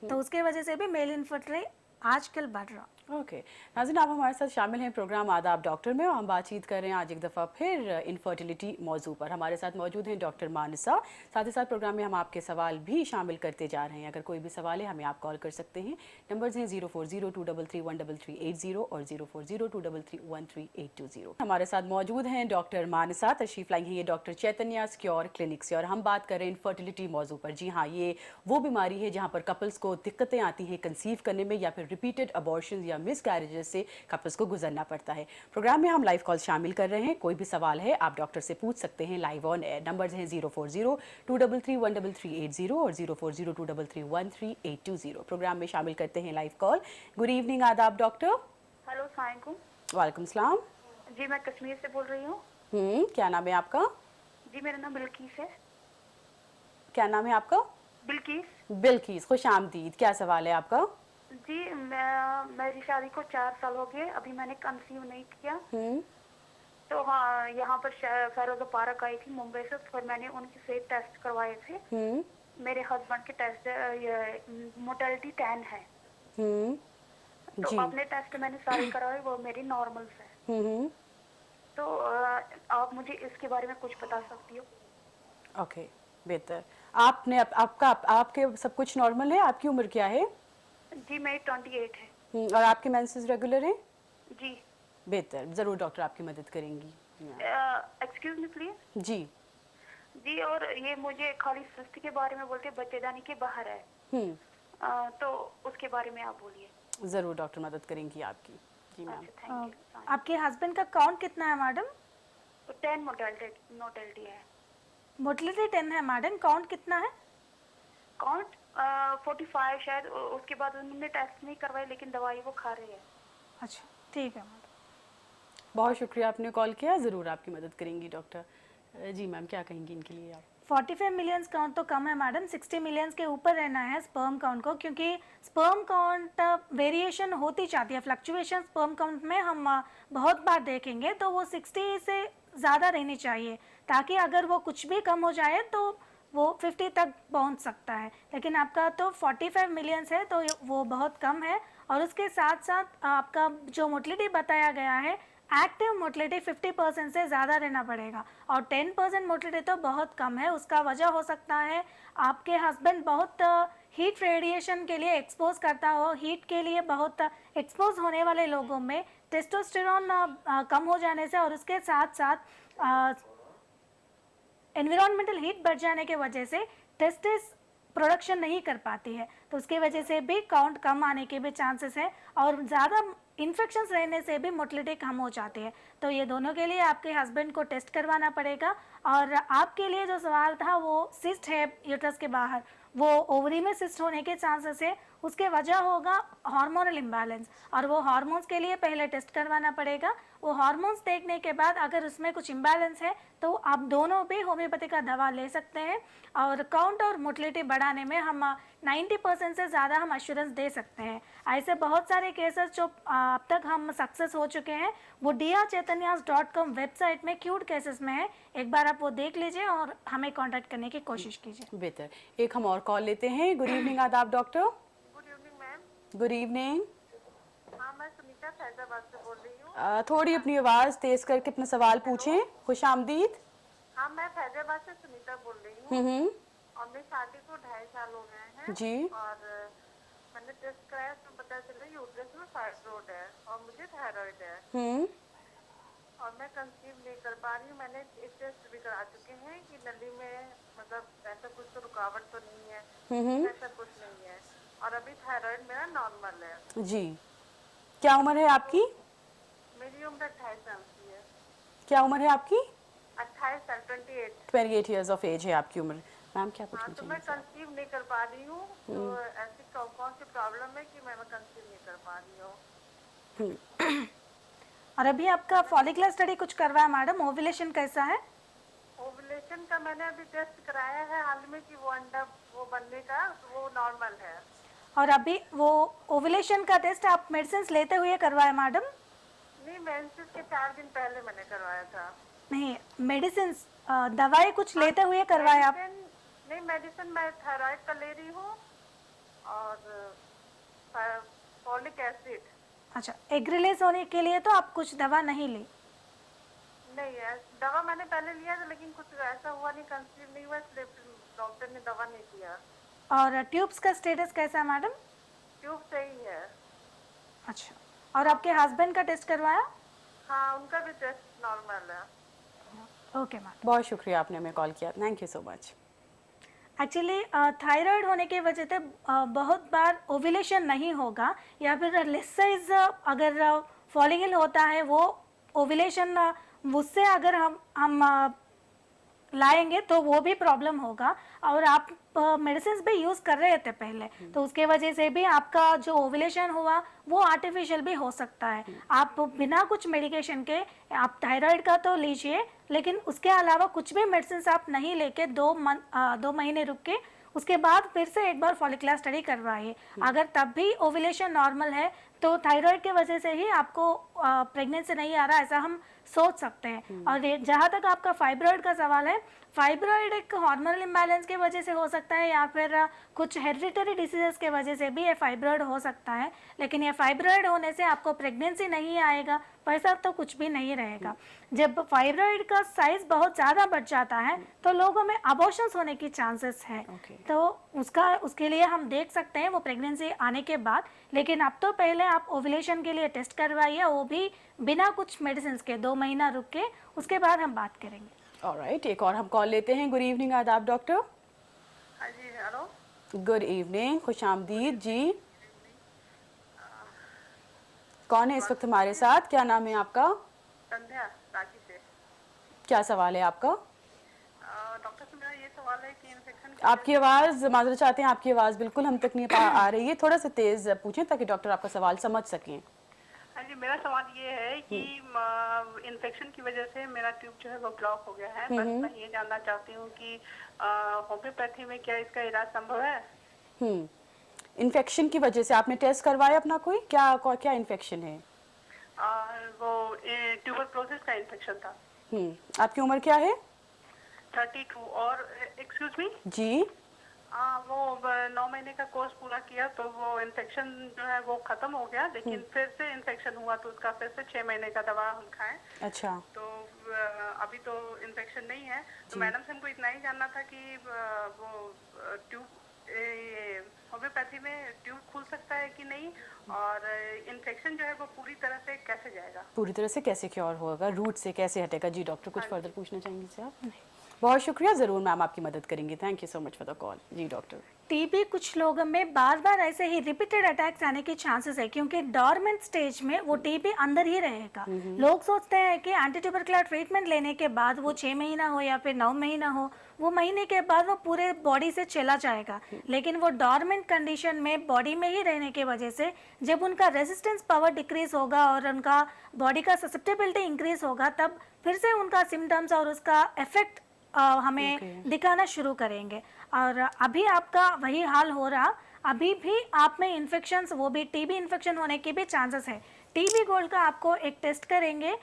तो उसके वजह से भी मेल इनफर्टिलिटी आजकल बढ़ रहा। ओके नाज़रीन, आप हमारे साथ शामिल हैं प्रोग्राम आदाब डॉक्टर में, और हम बातचीत कर रहे हैं आज एक दफ़ा फिर इनफर्टिलिटी मौजू पर। हमारे साथ मौजूद हैं डॉक्टर मानसा। साथ ही साथ प्रोग्राम में हम आपके सवाल भी शामिल करते जा रहे हैं। अगर कोई भी सवाल है हमें आप कॉल कर सकते हैं। नंबर्स हैं 040233133380 और 040233133820। हमारे साथ मौजूद हैं डॉक्टर मानसा, तशरीफ़ लाई हैं ये डॉक्टर चैतन्या क्योर क्लिनिक से, और हम बात कर रहे हैं इनफर्टिलिटी मौजू पर। जी हाँ, ये वो बीमारी है जहाँ पर कपल्स को दिक्कतें आती हैं कंसीव करने में, या फिर रिपीटेड अबॉर्शन या मिसकैरेजेस से कपल्स को गुजरना पड़ता है। प्रोग्राम में हम लाइव कॉल शामिल कर रहे हैं। कोई भी सवाल है आप डॉक्टर से पूछ सकते हैं लाइव ऑन एयर। नंबर्स हैं 040233133380 और 040233133820। प्रोग्राम में शामिल करते हैं लाइव कॉल। गुड इवनिंग, आदाब डॉक्टर। हेलो, अस्सलाम वालेकुम। वालेकुम सलाम। जी, मैं कश्मीर से बोल रही हूँ। क्या नाम है आपका? जी, मेरा नाम बिल्किस है। क्या नाम है आपका? बिल्किस। बिल्किस, खुश आमदीद। क्या सवाल है आपका? जी, मेरी शादी को 4 साल हो गए, अभी मैंने कंसीव नहीं किया। तो हाँ, यहाँ पर फैरोज़ा पार्क आई थी मुंबई से, फिर मैंने उनके से टेस्ट करवाए थे। मेरे हस्बैंड के टेस्ट मोर्टेलिटी 10 है। तो अपने टेस्ट मैंने सारे करवाए, वो मेरी नॉर्मल है। तो आप मुझे इसके बारे में कुछ बता सकती हो? ओके, बेहतर। आपने आपके सब कुछ नॉर्मल है। आपकी उम्र क्या है? जी, मेरी 28 है। और आपके मेंसेस रेगुलर हैं? जी। बेहतर, ज़रूर डॉक्टर आपकी मदद करेंगी। Excuse me please. जी जी, और ये मुझे खाली सिस्ट के बारे में बोलते, बच्चेदानी के बाहर है। तो उसके बारे में आप बोलिए। ज़रूर डॉक्टर मदद करेंगी आपकी। जी मैम। Thank you. आपके हस्बैंड का काउंट कितना है मैडम? 10 मोर्टेलिटी है। मोर्टेलिटी 10 है मैडम, काउंट कितना है? काउंट 45 शायद। उसके बाद उन्होंने टेस्ट नहीं करवाए, लेकिन दवाई वो खा रही है। अच्छा, ठीक है मैडम। बहुत शुक्रिया आपने कॉल किया, ज़रूर आपकी मदद करेंगी डॉक्टर। जी मैम, क्या कहेंगी इनके लिए आप? 45 मिलियंस काउंट तो कम है मैडम, 60 मिलियंस के ऊपर रहना है स्पर्म काउंट को, क्योंकि स्पर्म काउंट वेरिएशन होती जाती है, फ्लक्चुएशन स्पर्म काउंट में हम बहुत बार देखेंगे, तो वो 60 से ज़्यादा रहनी चाहिए, ताकि अगर वो कुछ भी कम हो जाए तो वो 50 तक पहुंच सकता है। लेकिन आपका तो 45 मिलियंस है, तो वो बहुत कम है। और उसके साथ साथ आपका जो मोर्टेलिटी बताया गया है, एक्टिव मोर्टेलिटी 50% से ज़्यादा रहना पड़ेगा, और 10% मोर्टेलिटी तो बहुत कम है। उसका वजह हो सकता है आपके हस्बैंड बहुत हीट रेडिएशन के लिए एक्सपोज करता हो। हीट के लिए बहुत एक्सपोज होने वाले लोगों में टेस्टोस्टेरोन कम हो जाने से, और उसके साथ साथ एनवायरमेंटल हीट बढ़ जाने के वजह से टेस्टिस प्रोडक्शन नहीं कर पाती है, तो उसके वजह से भी काउंट कम आने के भी चांसेस है, और ज़्यादा इन्फेक्शंस रहने से भी मोर्टेलिटी कम हो जाती है। तो ये दोनों के लिए आपके हस्बैंड को टेस्ट करवाना पड़ेगा। और आपके लिए जो सवाल था, वो सिस्ट है यूट्रस के बाहर, वो ओवरी में सिस्ट होने के चांसेस है। उसके वजह होगा हार्मोनल इम्बैलेंस, और वो हार्मोन्स के लिए पहले टेस्ट करवाना पड़ेगा। वो हार्मोन्स देखने के बाद अगर उसमें कुछ इम्बैलेंस है, तो आप दोनों भी होम्योपैथी का दवा ले सकते हैं, और काउंट और मोर्टेलिटी बढ़ाने में हम 90% से ज़्यादा हम एश्योरेंस दे सकते हैं। ऐसे बहुत सारे केसेस जो अब तक हम सक्सेस हो चुके हैं, वो drchaitanyas.com वेबसाइट में क्यूट केसेस में है। एक बार आप वो देख लीजिए और हमें कांटेक्ट करने की कोशिश कीजिए। बेहतर, एक हम और कॉल लेते हैं। गुड इवनिंग आदाब doctor. Good evening ma'am. Good evening. हाँ, मैं सुनीता फैजाबाद से बोल रही हूँ। थोड़ी अपनी आवाज़ तेज़ करके अपना सवाल पूछें। खुश आमदीद। हाँ, मैं फैजाबाद से सुनीता बोल रही हूँ। और मेरी शादी को 2.5 साल हो गए हैं। जी। और मैंने टेस्ट कराया, उसमें पता चला यूट्रस में फाइब्रोइड है, और मुझे थायराइड है। और मैं कंसीव नहीं कर पा रही हूँ। मैंने एक टेस्ट भी करा चुके हैं कि नली में मतलब ऐसा कुछ तो रुकावट तो नहीं है, ऐसा कुछ नहीं है। और अभी थायराइड मेरा नॉर्मल है। जी, क्या उम्र है आपकी? मेरी उम्र 28 साल की है। क्या उम्र है आपकी? 28 साल, 28। 28 ईयर्स ऑफ एज है आपकी उम्र। मैम क्या हाँ, पूछना तो मैं चाहिए? कंसीव नहीं कर पा रही हूँ। तो ऐसी कौन सी प्रॉब्लम है कि मैं कंसीव नहीं कर पा रही हूँ? और अभी आपका फॉलिकुलर स्टडी कुछ करवाया मैडम, ओव्यूलेशन कैसा है? ओवुलेशन का मैंने अभी टेस्ट कराया है हाल में कि वो अंडा वो बनने का वो नॉर्मल है। और अभी वो ओव्यूलेशन का टेस्ट आप मेडिसिन लेते हुए करवाया मैडम? नहीं, मेंसेस के 4 दिन पहले मैंने करवाया था। नहीं, मेडिसिन दवाई कुछ लेते हुए करवाया आप? नहीं, मेडिसिन मैं थायराइड का ले रही हूँ और फॉलिक एसिड। अच्छा, एग रिलीज होने के लिए तो आप कुछ दवा नहीं ली? नहीं, दवा मैंने पहले लिया था लेकिन कुछ ऐसा हुआ नहीं, कंसीव नहीं हुआ, इसलिए डॉक्टर ने दवा नहीं दिया। और ट्यूब्स का स्टेटस कैसा है मैडम? ट्यूब सही है। अच्छा, और आपके हस्बैंड का टेस्ट करवाया? हाँ, उनका भी टेस्ट नॉर्मल है। ओके मैडम, बहुत शुक्रिया आपने हमें कॉल किया, thank you so much. Actually thyroid होने की वजह से बहुत बार ओव्यूलेशन नहीं होगा, या फिर लेस साइज अगर फॉलिकल होता है वो ओव्यूलेशन उससे अगर हम लाएंगे तो वो भी प्रॉब्लम होगा। और आप मेडिसिन भी यूज़ कर रहे थे पहले, तो उसके वजह से भी आपका जो ओव्यूलेशन हुआ वो आर्टिफिशियल भी हो सकता है। आप बिना कुछ मेडिकेशन के आप थायराइड का तो लीजिए, लेकिन उसके अलावा कुछ भी मेडिसिन आप नहीं लेके 2 महीने रुक के उसके बाद फिर से एक बार फॉलिकुलर स्टडी करवाइए। अगर तब भी ओव्यूलेशन नॉर्मल है तो थायराइड के वजह से ही आपको प्रेगनेंसी नहीं आ रहा, ऐसा हम सोच सकते हैं। और जहाँ तक आपका फाइब्रॉइड का सवाल है, फाइब्रॉइड एक हार्मोनल इम्बैलेंस की वजह से हो सकता है या फिर कुछ हेरिडिटरी डिसीजेस के वजह से भी ये फाइब्रॉइड हो सकता है, लेकिन ये फाइब्रॉइड होने से आपको प्रेगनेंसी नहीं आएगा, वैसा तो कुछ भी नहीं रहेगा। जब फाइब्रॉइड का साइज बहुत ज़्यादा बढ़ जाता है तो लोगों में अबॉर्शंस होने की चांसेस है। तो उसके लिए हम देख सकते हैं वो प्रेगनेंसी आने के बाद, लेकिन अब तो पहले आप ओव्यूलेशन के लिए टेस्ट करवाइए, वो भी बिना कुछ मेडिसिन के 2 महीना रुक के, उसके बाद हम बात करेंगे। ऑलराइट, एक और हम कॉल लेते हैं। गुड इवनिंग, आदाब डॉक्टर। हाँ जी, हेलो। गुड इवनिंग, खुश आमदीद जी। कौन है इस वक्त हमारे साथ, क्या नाम है आपका? संध्या, रांची से। क्या सवाल है आपका? डॉक्टर से मेरा ये सवाल है कि इन्फेक्शन आपकी आवाज़, माजरत चाहते हैं, आपकी आवाज़ बिल्कुल हम तक नहीं आ रही है, थोड़ा सा तेज़ पूछें ताकि डॉक्टर आपका सवाल समझ सकें। हाँ जी, मेरा सवाल ये है कि इन्फेक्शन की वजह से मेरा ट्यूब जो है वो ब्लॉक हो गया है। बस मैं ये जानना चाहती हूँ कि होम्योपैथी में क्या इसका इलाज संभव है? इन्फेक्शन की वजह से आपने टेस्ट करवाया अपना कोई? क्या इन्फेक्शन है? वो ट्यूबरक्लोसिस का इन्फेक्शन था। आपकी उम्र क्या है? 32। और एक्सक्यूज मी जी। वो 9 महीने का कोर्स पूरा किया तो वो इन्फेक्शन जो है वो खत्म हो गया, लेकिन फिर से इन्फेक्शन हुआ तो उसका फिर से 6 महीने का दवा हम खाएं। अच्छा। तो अभी तो इन्फेक्शन नहीं है, तो मैडम से हमको इतना ही जानना था कि वो ट्यूब होम्योपैथी में ट्यूब खुल सकता है कि नहीं, और इन्फेक्शन जो है वो पूरी तरह से कैसे जाएगा, पूरी तरह से कैसे क्योर होगा, रूट से कैसे हटेगा? जी डॉक्टर, कुछ फर्दर पूछना चाहेंगे सर आप? बहुत शुक्रिया, ज़रूर मैम आपकी मदद करेंगे। Thank you so much for the call. जी डॉक्टर। टीबी कुछ लोगों में बार बार ऐसे ही रिपीटेड अटैक्स आने के चांसेस है, क्योंकि डॉर्मेंट स्टेज में वो टीबी अंदर ही रहेगा। लोग सोचते हैं कि एंटी ट्यूबरकुलर ट्रीटमेंट लेने के बाद वो 6 महीना हो या फिर 9 महीना हो, वो महीने के बाद वो पूरे बॉडी से चला जाएगा, लेकिन वो डॉर्मेंट कंडीशन में बॉडी में ही रहने की वजह से जब उनका रेजिस्टेंस पावर डिक्रीज होगा और उनका बॉडी का ससेप्टेबिलिटी इंक्रीज होगा, तब फिर से उनका सिम्टम्स और उसका इफेक्ट हमें दिखाना शुरू करेंगे। और अभी आपका वही हाल हो रहा, अभी भी आप में इन्फेक्शंस, वो भी टीबी इन्फेक्शन होने के भी चांसेस है। टीबी गोल्ड का आपको एक टेस्ट करेंगे,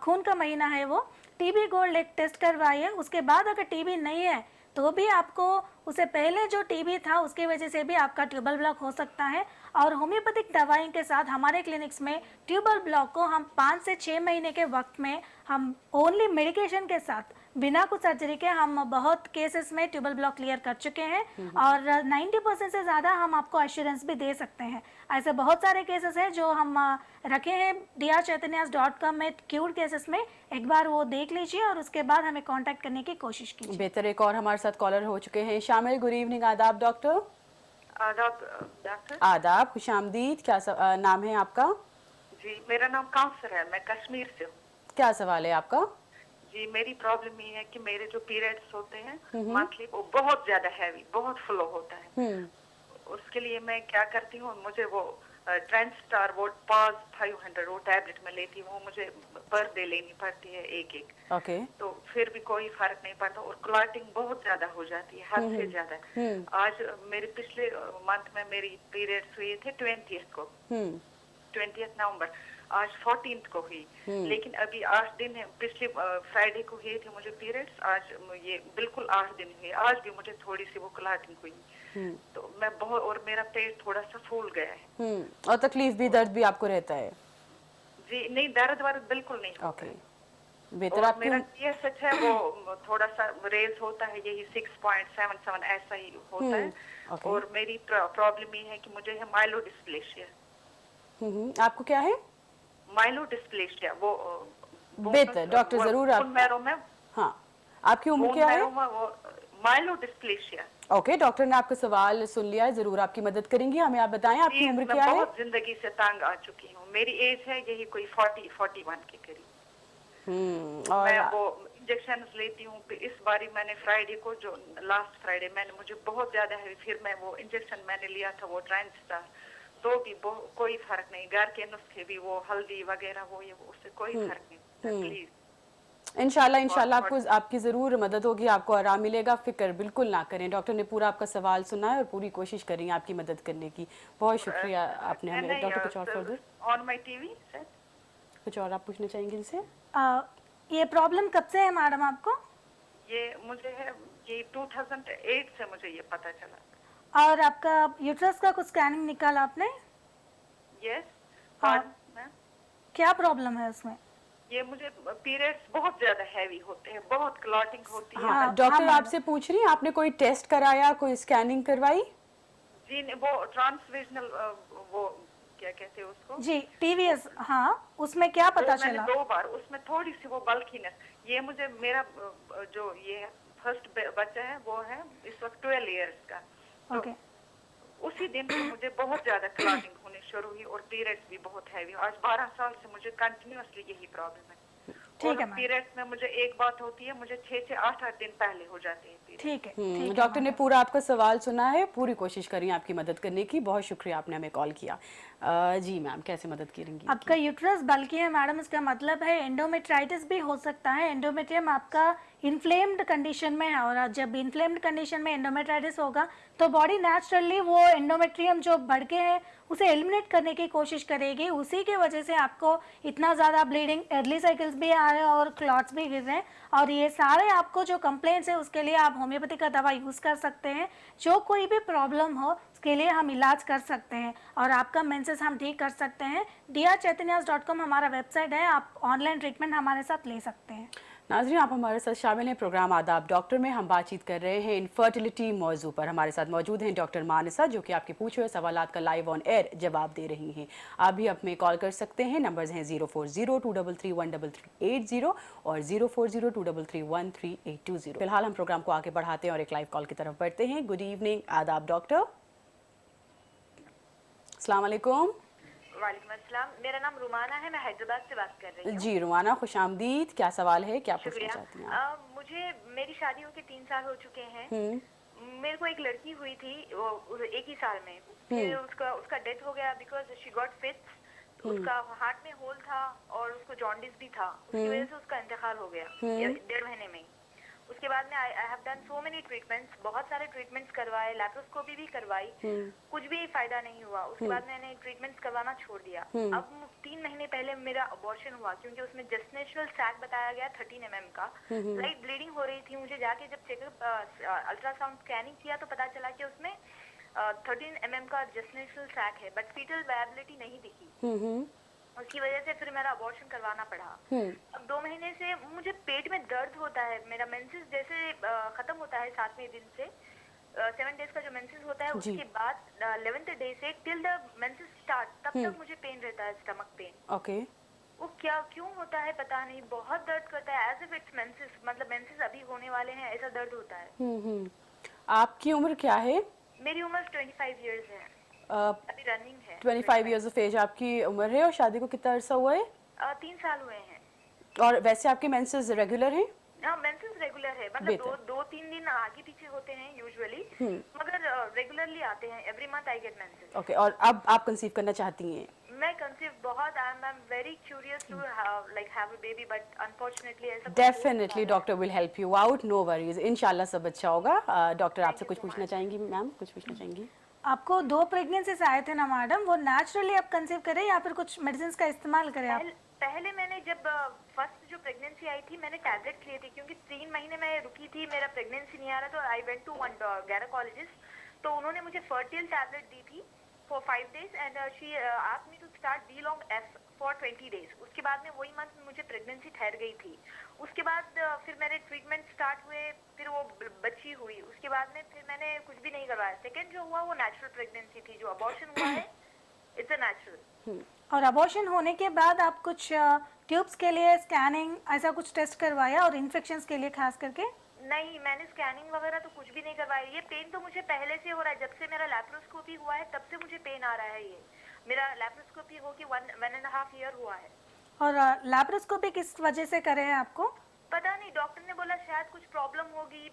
खून का महीना है वो, टीबी गोल्ड एक टेस्ट करवाइए। उसके बाद अगर टीबी नहीं है तो भी आपको उससे पहले जो टीबी था उसकी वजह से भी आपका ट्यूबल ब्लॉक हो सकता है। और होम्योपैथिक दवाई के साथ हमारे क्लिनिक्स में ट्यूबल ब्लॉक को हम 5 से 6 महीने के वक्त में हम ओनली मेडिकेशन के साथ बिना कुछ सर्जरी के हम बहुत केसेस में ट्यूबल ब्लॉक क्लियर कर चुके हैं, और 90% से ज़्यादा हम आपको एश्योरेंस भी दे सकते हैं। ऐसे बहुत सारे केसेस हैं जो हम रखे हैं drchaitanyas.com में क्यूर्ड केसेस में। एक बार वो देख लीजिए और उसके बाद हमें कांटेक्ट करने की कोशिश कीजिए। बेहतर, एक और हमारे साथ कॉलर हो चुके हैं शामिल। गुड इवनिंग, आदाब डॉक्टर। डॉक्टर आदाब, खुश आमदीद। क्या नाम है आपका? जी, मेरा नाम काउंसर है, मैं कश्मीर से हूँ। क्या सवाल है आपका? जी, मेरी प्रॉब्लम ये है कि मेरे जो पीरियड्स होते हैं मंथली, वो बहुत ज्यादा हैवी, बहुत फ्लो होता है। उसके लिए मैं क्या करती हूँ, मुझे वो ट्रांसस्टार वो पास 500 वो टैबलेट में लेती हूँ, वो मुझे पर डे लेनी पड़ती है एक एक। ओके। तो फिर भी कोई फर्क नहीं पड़ता और क्लॉटिंग बहुत ज्यादा हो जाती है, हद से ज्यादा। आज मेरे पिछले मंथ में मेरी पीरियड्स हुए थे 20th को, 20th नवंबर, आज 14th को हुई। लेकिन अभी 8 दिन है, पिछले फ्राइडे को हुए थे मुझे पीरियड्स, आज ये बिल्कुल 8 दिन हुए। आज भी मुझे थोड़ी सी वो क्लॉटिंग हुई, तो मैं बहुत, और मेरा पेट थोड़ा सा फूल गया है। और तकलीफ भी, दर्द भी आपको रहता है? जी नहीं, दर्द वर्द बिल्कुल नहीं होता। ओके, बेहतर। और आपकी मेरा TSH है वो थोड़ा सा रेज होता है, यही 6.77 ऐसा ही होता है। और मेरी प्रॉब्लम ये है कि मुझे है माइलोडिस्प्लेशिया। आपको क्या है? माइलोडिस्प्लेशिया, वो बेहतर, डॉक्टर जरूर आप। मैरो में। हाँ, आपकी उम्र क्या है? माइलोडिस्प्लेशिया। ओके, डॉक्टर ने आपका सवाल सुन लिया है, जरूर आपकी मदद करेंगी। हमें आप बताएं आपकी उम्र क्या है? बहुत जिंदगी से तंग आ चुकी हूँ, मेरी एज है यही कोई 40-41 के करीब। और मैं वो इंजेक्शन लेती हूँ। इस बारी मैंने फ्राइडे को, जो लास्ट फ्राइडे, मैंने, मुझे बहुत ज्यादा है, फिर मैं वो इंजेक्शन मैंने लिया था वो ट्रांसस्टार, तो भी कोई फर्क नहीं। घर के नुस्खे भी, वो हल्दी वगैरह, वो ये, उससे कोई फर्क नहीं। प्लीज इंशाल्लाह आपको, आपकी जरूर मदद होगी, आपको आराम मिलेगा, फिक्र बिल्कुल ना करें। डॉक्टर ने पूरा आपका सवाल सुना है और पूरी कोशिश करी है आपकी मदद करने की। बहुत शुक्रिया आपने हमें। डॉक्टर कुछ और further on my TV sir, कुछ और आप पूछना चाहेंगे इनसे? ये प्रॉब्लम कब से है मैडम आपको? ये मुझे है, ये 2008 से मुझे ये पता चला। और आपका यूट्रस का कुछ स्कैनिंग निकाला आपने? यस। हाँ। मैम, क्या प्रॉब्लम है उसमें? ये मुझे पीरियड्स बहुत ज्यादा हैवी होते हैं, बहुत क्लॉटिंग होती है। हाँ, डॉक्टर आपसे पूछ रही हैं, आपने कोई टेस्ट कराया, कोई स्कैनिंग करवाई? जी वो ट्रांसवेजनल, वो क्या कहते हैं उसको? जी, TVS। हाँ, उसमें क्या पता मैंने चला? 2 बार, उसमें थोड़ी सी वो बल्कीनेस, ये मुझे, मेरा जो ये फर्स्ट बच्चा है वो है इस वक्त 12 इयर्स का। तो ओके। उसी दिन से मुझे बहुत ज्यादा क्लॉटिंग होने शुरू हुई और पीरियड्स भी बहुत हैवी। आज 12 साल से मुझे कंटिन्यूअसली यही प्रॉब्लम है। ठीक है मैम। पीरियड्स में मुझे एक बात होती है, मुझे 6 से 8 दिन पहले हो जाते हैं period। ठीक है, ठीक है डॉक्टर ने पूरा आपका सवाल सुना है, पूरी कोशिश करी आपकी मदद करने की। बहुत शुक्रिया, आपने हमें कॉल किया। जी मैम, कैसे मदद करेंगी? आपका यूट्रस बल्कि है मैडम, इसका मतलब है एंडोमेट्राइटिस भी हो सकता है। एंडोमेट्रियम आपका इन्फ्लेम्ड कंडीशन में है, और जब इन्फ्लेम्ड कंडीशन में एंडोमेट्राइटिस होगा तो बॉडी नेचुरली वो एंडोमेट्रियम जो बढ़ के है उसे एलिमिनेट करने की कोशिश करेगी। उसी की वजह से आपको इतना ज़्यादा ब्लीडिंग, अर्ली साइकिल्स भी आ रहे हैं और क्लॉट्स भी गिर रहे हैं। और ये सारे आपको जो कंप्लेंट्स है उसके लिए आप होम्योपैथी का दवा यूज़ कर सकते हैं। जो कोई भी प्रॉब्लम हो उसके लिए हम इलाज कर सकते हैं और आपका मेंसेस हम ठीक कर सकते हैं। drchaitanyas.com हमारा वेबसाइट है, आप ऑनलाइन ट्रीटमेंट हमारे साथ ले सकते हैं। नाज़रीन, आप हमारे साथ शामिल हैं प्रोग्राम आदाब डॉक्टर में। हम बातचीत कर रहे हैं इनफर्टिलिटी मौजू पर। हमारे साथ मौजूद हैं डॉक्टर मानसा, जो कि आपके पूछे हुए सवालात का लाइव ऑन एयर जवाब दे रही हैं। आप भी हमें कॉल कर सकते हैं, नंबर्स हैं 04023313380 और 04023313820। फिलहाल हम प्रोग्राम को आगे बढ़ाते हैं और एक लाइव कॉल की तरफ बढ़ते हैं। गुड इवनिंग, आदाब डॉक्टर। अस्सलाम वालेकुम। वालेकुम अस्सलाम, मेरा नाम रुमाना है, मैं हैदराबाद से बात कर रही हूँ। जी रुमाना, खुश आमदीद। क्या सवाल है, क्या पूछना चाहती हैं आप? मुझे, मेरी शादी होके 3 साल हो चुके हैं। मेरे को एक लड़की हुई थी वो एक ही साल में, फिर उसका डेथ हो गया बिकॉज शी गॉट फिट्स। उसका हार्ट में होल था और उसको जॉन्डिस भी था, उसकी वजह से उसका इंतकाल हो गया 1.5 महीने में। उसके बाद में I have done so many treatments, बहुत सारे ट्रीटमेंट्स करवाए, लैप्रोस्कोपी भी करवाई, कुछ भी फायदा नहीं हुआ। उसके बाद मैंने ट्रीटमेंट्स करवाना छोड़ दिया। अब 3 महीने पहले मेरा अबॉर्शन हुआ क्योंकि उसमें जेस्टेशनल सैक बताया गया 13 mm का। लाइट ब्लीडिंग हो रही थी। मुझे जाके जब चेकअप अल्ट्रासाउंड स्कैनिंग किया तो पता चला कि उसमें 13 mm का जेस्टेशनल सैक है, बट फीटल वायबिलिटी नहीं दिखी। उसकी वजह से फिर मेरा अबॉर्शन करवाना पड़ा। अब 2 महीने से मुझे पेट में दर्द होता है। मेरा मेंसेस जैसे खत्म होता है 7वें दिन से, 7 डेज का जो मेंसेस होता है उसके बाद 11th डे से टिल द मेंसेस स्टार्ट, तब तक मुझे पेन रहता है, स्टमक पेन। ओके। वो क्यों होता है पता नहीं, बहुत दर्द करता है, एज इफ इट्स मेंसेस, मतलब मेंसेस अभी होने वाले हैं ऐसा दर्द होता है। आपकी उम्र क्या है? मेरी उम्र 25 इयर्स है, अभी रनिंग है। 25 इयर्स ऑफ एज आपकी उम्र है। और शादी को कितना अरसा हुआ है? 3 साल हुए हैं। और वैसे आपके मेंसेस रेगुलर हैं? हाँ, मेंसेस रेगुलर है, मतलब 2-3 दिन आगे पीछे होते हैं यूजुअली, मगर रेगुलरली आते हैं, every month I get menses. Okay, और अब आप कंसीव करना चाहती हैं? मैं कंसीव बहुत, I am very curious to like have a baby, but unfortunately ऐसा कुछ definitely doctor will help you out, no worries, इंशाल्लाह सब अच्छा होगा। डॉक्टर आपसे कुछ पूछना चाहेंगी मैम? कुछ पूछना चाहेंगी? आपको 2 प्रेगनेंसीज आए थे ना मैडम, वो नेचुरली आप कंसीव करें या फिर कुछ मेडिसिन का इस्तेमाल करें आप? पहले मैंने जब फर्स्ट जो प्रेगनेंसी आई थी मैंने टैबलेट लिए थे, क्योंकि 3 महीने मैं रुकी थी, मेरा प्रेगनेंसी नहीं आ रहा, तो I went to one gynaecologist, तो उन्होंने मुझे फर्टिल टैबलेट दी थी for 5 days and she asked me to start D long F for 20 days। उसके बाद में वही मंथ मुझे प्रेगनेंसी ठहर गई थी। उसके बाद फिर मेरे ट्रीटमेंट स्टार्ट हुए, फिर वो बच्ची हुई, उसके बाद में फिर मैंने कुछ भी नहीं करवाया। सेकेंड जो हुआ वो नेचुरल प्रेगनेंसी थी, जो अबॉर्शन हुआ है इट्स अ नेचुरल। और अबॉर्शन होने के बाद आप कुछ ट्यूब्स के लिए स्कैनिंग ऐसा कुछ टेस्ट करवाया और इन्फेक्शंस के लिए खास करके? नहीं, मैंने स्कैनिंग वगैरह तो कुछ भी नहीं करवाया। ये पेन तो मुझे पहले से हो रहा है, जब से मेरा लैप्रोस्कोपी हुआ है तब से मुझे पेन आ रहा है। ये मेरा लैप्रोस्कोपी हो के 1.5 year हुआ है। और लैप्रोस्कोपी किस वजह से करे हैं आपको? पता नहीं, डॉक्टर ने बोला शायद कुछ प्रॉब्लम होगी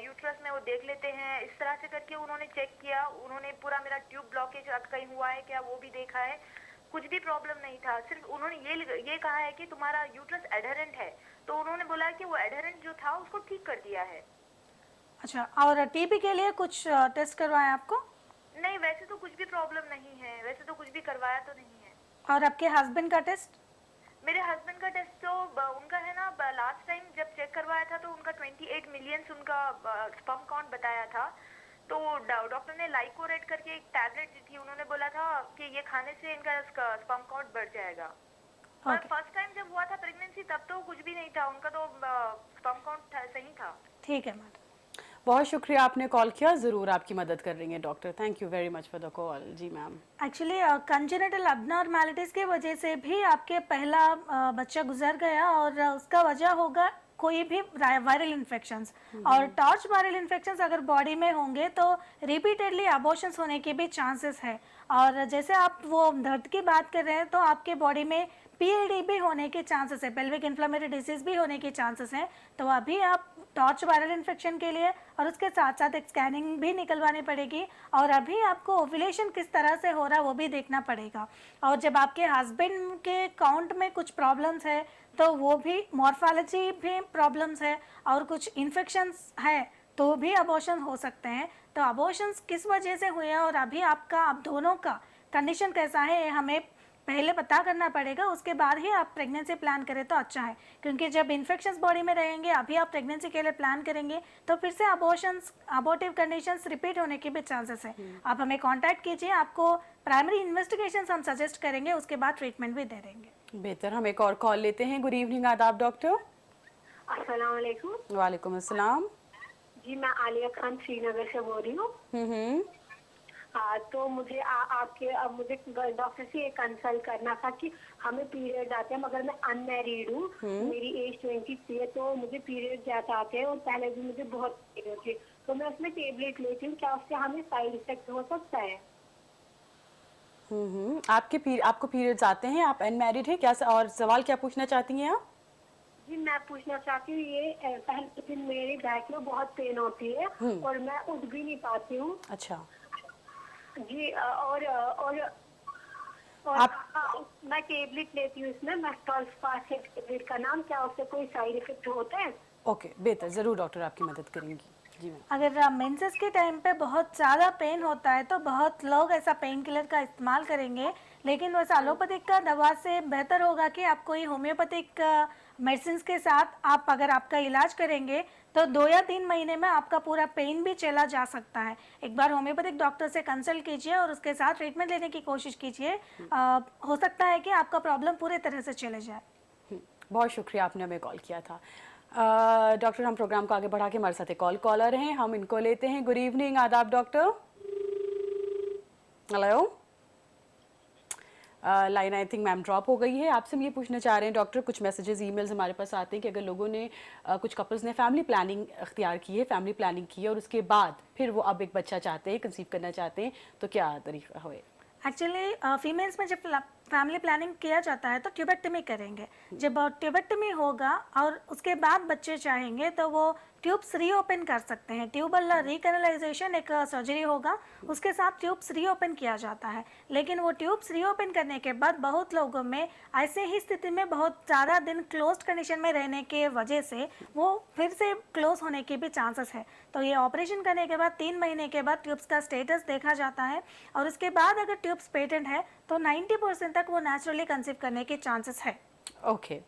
यूट्रस में, वो देख लेते हैं, इस तरह से करके उन्होंने चेक किया। उन्होंने पूरा मेरा ट्यूब ब्लॉकेज कहीं हुआ है क्या वो भी देखा है, कुछ भी प्रॉब्लम नहीं था। सिर्फ उन्होंने ये कहा है कि तुम्हारा यूट्रस एडहेरेंट है, तो उन्होंने बोला कि वो एडहेरेंट जो था उसको ठीक कर दिया है। अच्छा, और टीबी के लिए कुछ टेस्ट करवाया आपको? नहीं, वैसे तो कुछ भी प्रॉब्लम नहीं है, वैसे तो कुछ भी करवाया तो नहीं है। और आपके हस्बैंड का टेस्ट? मेरे हस्बैंड का टेस्ट तो उनका है ना, लास्ट टाइम जब चेक करवाया था तो उनका 28 मिलियन उनका स्पर्म काउंट बताया था। तो डॉक्टर ने लाइकोरेट करके एक टैबलेट दी थी, उन्होंने बोला था कि ये खाने से इनका स्पर्म काउंट बढ़ जाएगा। और फर्स्ट टाइम जब हुआ था प्रेगनेंसी तब तो कुछ भी नहीं था, उनका तो स्पर्म काउंट सही था। ठीक है मैडम, बहुत शुक्रिया आपने कॉल किया, ज़रूर आपकी मदद कर रही हैं doctor. Thank you very much for the call. जी मैम। एक्चुअली कंजेनिटल अबनॉर्मैलिटीज़ की वजह से भी आपके पहला बच्चा गुजर गया, और उसका वजह होगा कोई भी वायरल इन्फेक्शंस। और टॉर्च वायरल इन्फेक्शंस अगर बॉडी में होंगे तो रिपीटेडली अबॉर्शंस होने के भी चांसेस है। और जैसे आप वो दर्द की बात कर रहे हैं तो आपके बॉडी में पीएलडी भी होने के चांसेस है, पेल्विक इन्फ्लेमेटरी डिसीज भी होने के चांसेस हैं। तो अभी आप टॉर्च वायरल इन्फेक्शन के लिए और उसके साथ साथ एक स्कैनिंग भी निकलवानी पड़ेगी, और अभी आपको ओव्यूलेशन किस तरह से हो रहा है वो भी देखना पड़ेगा। और जब आपके हस्बैंड के काउंट में कुछ प्रॉब्लम्स है तो वो भी, मॉर्फोलॉजी भी प्रॉब्लम्स है और कुछ इन्फेक्शंस है तो भी अबॉर्शन हो सकते हैं। तो अबॉर्शंस किस वजह से हुए हैं और अभी आपका, आप दोनों का कंडीशन कैसा है, हमें पहले पता करना पड़ेगा, उसके बाद ही आप प्रेगनेंसी प्लान करें तो अच्छा है। क्योंकि जब इन्फेक्शंस बॉडी में रहेंगे, अभी आप प्रेगनेंसी के लिए प्लान करेंगे तो फिर से अबॉर्टिव कंडीशंस रिपीट होने के भी चांसेस है। आप हमें कांटेक्ट कीजिए, आपको प्राइमरी इन्वेस्टिगेशंस हम सजेस्ट करेंगे, उसके बाद ट्रीटमेंट भी दे देंगे। बेहतर, हम एक और कॉल लेते हैं। गुड इवनिंग, आदाब डॉक्टर। अस्सलाम वालेकुम। वालेकुम अस्सलाम। जी, मैं आलिया खान श्रीनगर से बोल रही हूँ। तो मुझे मुझे डॉक्टर से कंसल्ट करना था कि हमें पीरियड आते हैं, मगर मैं अनमैरिड हूँ, मेरी एज 23 है, तो मुझे पीरियड ज्यादा आते हैं और पहले भी मुझे बहुत पीरियड थे, तो मैं उसमें टेबलेट लेती हूँ, क्या उससे हमें साइड इफेक्ट हो सकता है? आपको पीरियड्स आते हैं, आप अनमैरिड हैं क्या? और सवाल क्या पूछना चाहती हैं आप? जी, मैं पूछना चाहती हूँ, ये पहले दिन मेरे बैक में बहुत पेन होती है और मैं उठ भी नहीं पाती हूँ। अच्छा जी, और मैं टेबलेट लेती हूँ, इसमें मेस्टोल्फासेट टेबलेट का नाम, क्या उससे कोई साइड इफेक्ट होता है? ओके, बेहतर, ज़रूर डॉक्टर आपकी मदद करेंगी। जी मैम। अगर मेंसेस के टाइम पे बहुत ज़्यादा पेन होता है तो बहुत लोग ऐसा पेन किलर का इस्तेमाल करेंगे, लेकिन वैसे एलोपैथिक का दवा से बेहतर होगा कि आप कोई होम्योपैथिक मेडिसिन के साथ आप अगर आपका इलाज करेंगे तो 2 या 3 महीने में आपका पूरा पेन भी चला जा सकता है। एक बार होम्योपैथिक डॉक्टर से कंसल्ट कीजिए और उसके साथ ट्रीटमेंट लेने की कोशिश कीजिए, हो सकता है कि आपका प्रॉब्लम पूरे तरह से चले जाए। बहुत शुक्रिया, आपने हमें कॉल किया था। डॉक्टर, हम प्रोग्राम को आगे बढ़ा के हमारे साथ एक कॉलर हैं, हम इनको लेते हैं। गुड इवनिंग, आदाब doctor. Hello, line I think ma'am drop हो गई है। आपसे हम ये पूछना चाह रहे हैं डॉक्टर, कुछ मैसेजेस ईमेल्स हमारे पास आते हैं कि अगर लोगों ने कुछ कपल्स ने फैमिली प्लानिंग अख्तियार की है, फैमिली प्लानिंग की है और उसके बाद फिर वो अब एक बच्चा चाहते हैं, कंसीव करना चाहते हैं, तो क्या तरीका होए? एक्चुअली फीमेल्स में जब फैमिली प्लानिंग किया जाता है तो ट्यूबेक्टमी करेंगे। जब ट्यूबेक्टमी होगा और उसके बाद बच्चे चाहेंगे तो वो ट्यूब्स रीओपन कर सकते हैं। ट्यूबल रिकैनलाइजेशन एक सर्जरी होगा, उसके साथ ट्यूब्स रीओपन किया जाता है। लेकिन वो ट्यूब्स रीओपन करने के बाद बहुत लोगों में ऐसे ही स्थिति में बहुत ज़्यादा दिन क्लोज्ड कंडीशन में रहने के वजह से वो फिर से क्लोज होने की भी चांसेस है। तो ये ऑपरेशन करने के बाद 3 महीने के बाद ट्यूब्स का स्टेटस देखा जाता है और उसके बाद अगर ट्यूब्स पेटेंट है तो 90% तक वो नेचुरली कंसीव करने के चांसेस है। ओके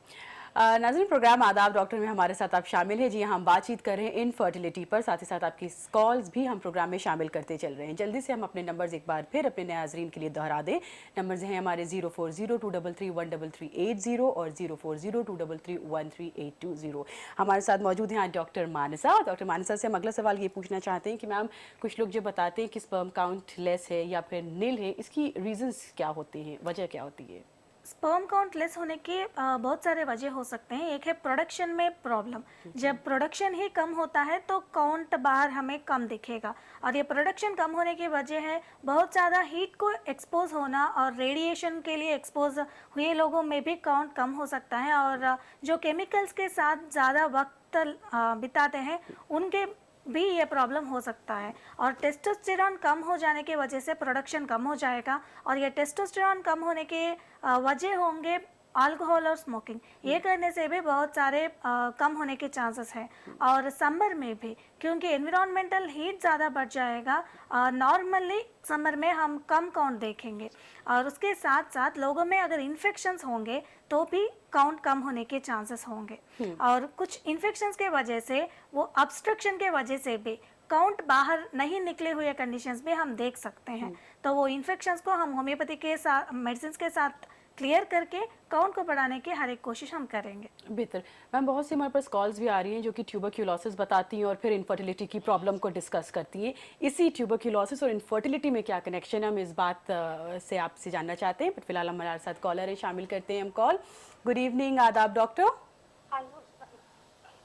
नाज़रीन, प्रोग्राम आदाब डॉक्टर में हमारे साथ आप शामिल हैं। जी हम बातचीत कर रहे हैं इनफर्टिलिटी पर, साथ ही साथ आपकी कॉल्स भी हम प्रोग्राम में शामिल करते चल रहे हैं। जल्दी से हम अपने नंबर्स एक बार फिर अपने नाज़रीन के लिए दोहरा दें। नंबर्स हैं हमारे 040233133380 और 0402331380। हमारे साथ मौजूद हैं आज डॉक्टर मानसा। डॉक्टर मानसा से हम अगला सवाल ये पूछना चाहते हैं कि मैम, कुछ लोग जो बताते हैं कि स्पर्म काउंट लेस है या फिर नील है, इसकी रीजंस क्या होते हैं, वजह क्या होती है? स्पर्म काउंट लेस होने के बहुत सारे वजह हो सकते हैं। एक है प्रोडक्शन में प्रॉब्लम। जब प्रोडक्शन ही कम होता है तो काउंट बाहर हमें कम दिखेगा, और ये प्रोडक्शन कम होने की वजह है बहुत ज़्यादा हीट को एक्सपोज होना, और रेडिएशन के लिए एक्सपोज हुए लोगों में भी काउंट कम हो सकता है। और जो केमिकल्स के साथ ज़्यादा वक्त बिताते हैं उनके भी ये प्रॉब्लम हो सकता है। और टेस्टोस्टेरॉन कम हो जाने की वजह से प्रोडक्शन कम हो जाएगा, और ये टेस्टोस्टेरॉन कम होने के वजह होंगे अल्कोहल और स्मोकिंग। ये करने से भी बहुत सारे कम होने के चांसेस हैं। और समर में भी, क्योंकि एनवायरमेंटल हीट ज़्यादा बढ़ जाएगा, नॉर्मली समर में हम कम काउंट देखेंगे। और उसके साथ साथ लोगों में अगर इन्फेक्शंस होंगे तो भी काउंट कम होने के चांसेस होंगे। और कुछ इन्फेक्शंस के वजह से, वो ऑब्स्ट्रक्शन के वजह से भी काउंट बाहर नहीं निकले हुए कंडीशंस भी हम देख सकते हैं। तो वो इन्फेक्शंस को हम होम्योपैथी के साथ, मेडिसिन के साथ क्लियर करके काउंट को बढ़ाने की हर एक कोशिश हम करेंगे। बेहतर। मैम, बहुत सी हमारे पास कॉल्स भी आ रही हैं जो कि ट्यूबरक्यूलोसिस बताती हैं और फिर इनफर्टिलिटी की प्रॉब्लम को डिस्कस करती हैं। इसी ट्यूबरक्यूलोसिस और इनफर्टिलिटी में क्या कनेक्शन है, हम इस बात से आपसे जानना चाहते हैं। बट फिलहाल हमारे साथ कॉलर है, शामिल करते हैं हम कॉल। गुड इवनिंग, आदाब डॉक्टर।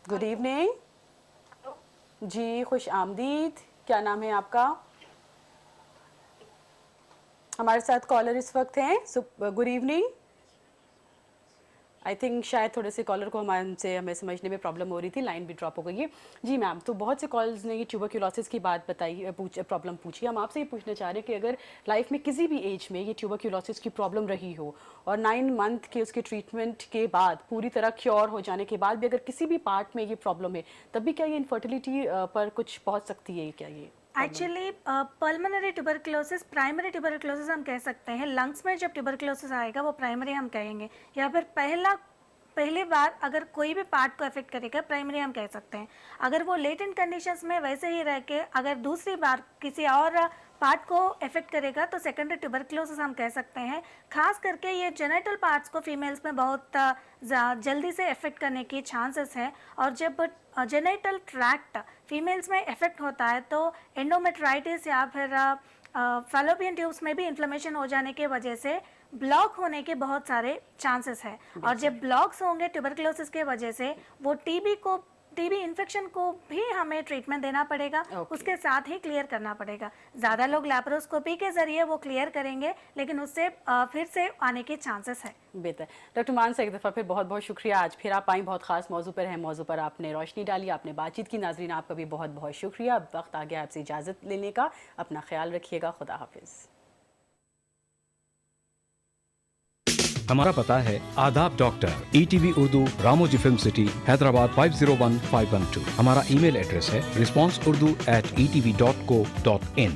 गुड इवनिंग जी, खुश आमदीद। क्या नाम है आपका? हमारे साथ कॉलर इस वक्त हैं। Good evening. आई थिंक शायद थोड़े से कॉलर को हमें समझने में प्रॉब्लम हो रही थी, लाइन भी ड्रॉप हो गई है। जी मैम, तो बहुत से कॉल्स ने ये ट्यूबरक्यूलोसिस की बात बताई, प्रॉब्लम पूछी। हम आपसे ये पूछना चाह रहे हैं कि अगर लाइफ में किसी भी एज में ये ट्यूबरक्यूलोसिस की प्रॉब्लम रही हो और 9 मंथ के उसके ट्रीटमेंट के बाद पूरी तरह क्योर हो जाने के बाद भी अगर किसी भी पार्ट में ये प्रॉब्लम है, तब भी क्या ये इनफर्टिलिटी पर कुछ पहुँच सकती है? क्या ये actually pulmonary tuberculosis, primary tuberculosis हम कह सकते हैं। लंग्स में जब ट्यूबरक्लोसिस आएगा वो प्राइमरी हम कहेंगे, या फिर पहली बार अगर कोई भी पार्ट को अफेक्ट करेगा प्राइमरी हम कह सकते हैं। अगर वो लेटेंट कंडीशंस में वैसे ही रह के अगर दूसरी बार किसी और पार्ट को अफेक्ट करेगा तो सेकेंडरी ट्यूबरक्लोसिस हम कह सकते हैं। खास करके ये जेनिटल पार्ट्स को फीमेल्स में बहुत जल्दी से अफेक्ट करने की चांसेस है। और जब जेनिटल ट्रैक्ट फीमेल्स में अफेक्ट होता है तो एंडोमेट्राइटिस या फिर फैलोपियन ट्यूब्स में भी इन्फ्लेमेशन हो जाने के वजह से ब्लॉक होने के बहुत सारे चांसेस है। और जब ब्लॉक्स होंगे ट्यूबरक्लोसिस के वजह से, वो टीबी इन्फेक्शन को भी हमें ट्रीटमेंट देना पड़ेगा। उसके साथ ही क्लियर करना पड़ेगा। ज़्यादा लोग लैप्रोस्कोपी के जरिए वो क्लियर करेंगे, लेकिन उससे फिर से आने के चांसेस है। बेहतर। डॉक्टर मानसा, एक दफ़ा फिर बहुत बहुत शुक्रिया। आज फिर आप आई, बहुत खास मौजू पर है, मौजू पर आपने रोशनी डाली, आपने बातचीत की। नाजरीन, आपका भी बहुत बहुत शुक्रिया। अब वक्त आ गया आपसे इजाज़त लेने का। अपना ख्याल रखिएगा। खुदा हाफिज़। हमारा पता है आदाब doctor, ETV Urdu, Ramoji film city, Hyderabad 501512। हमारा ईमेल एड्रेस है responseurdu@etv.co.in।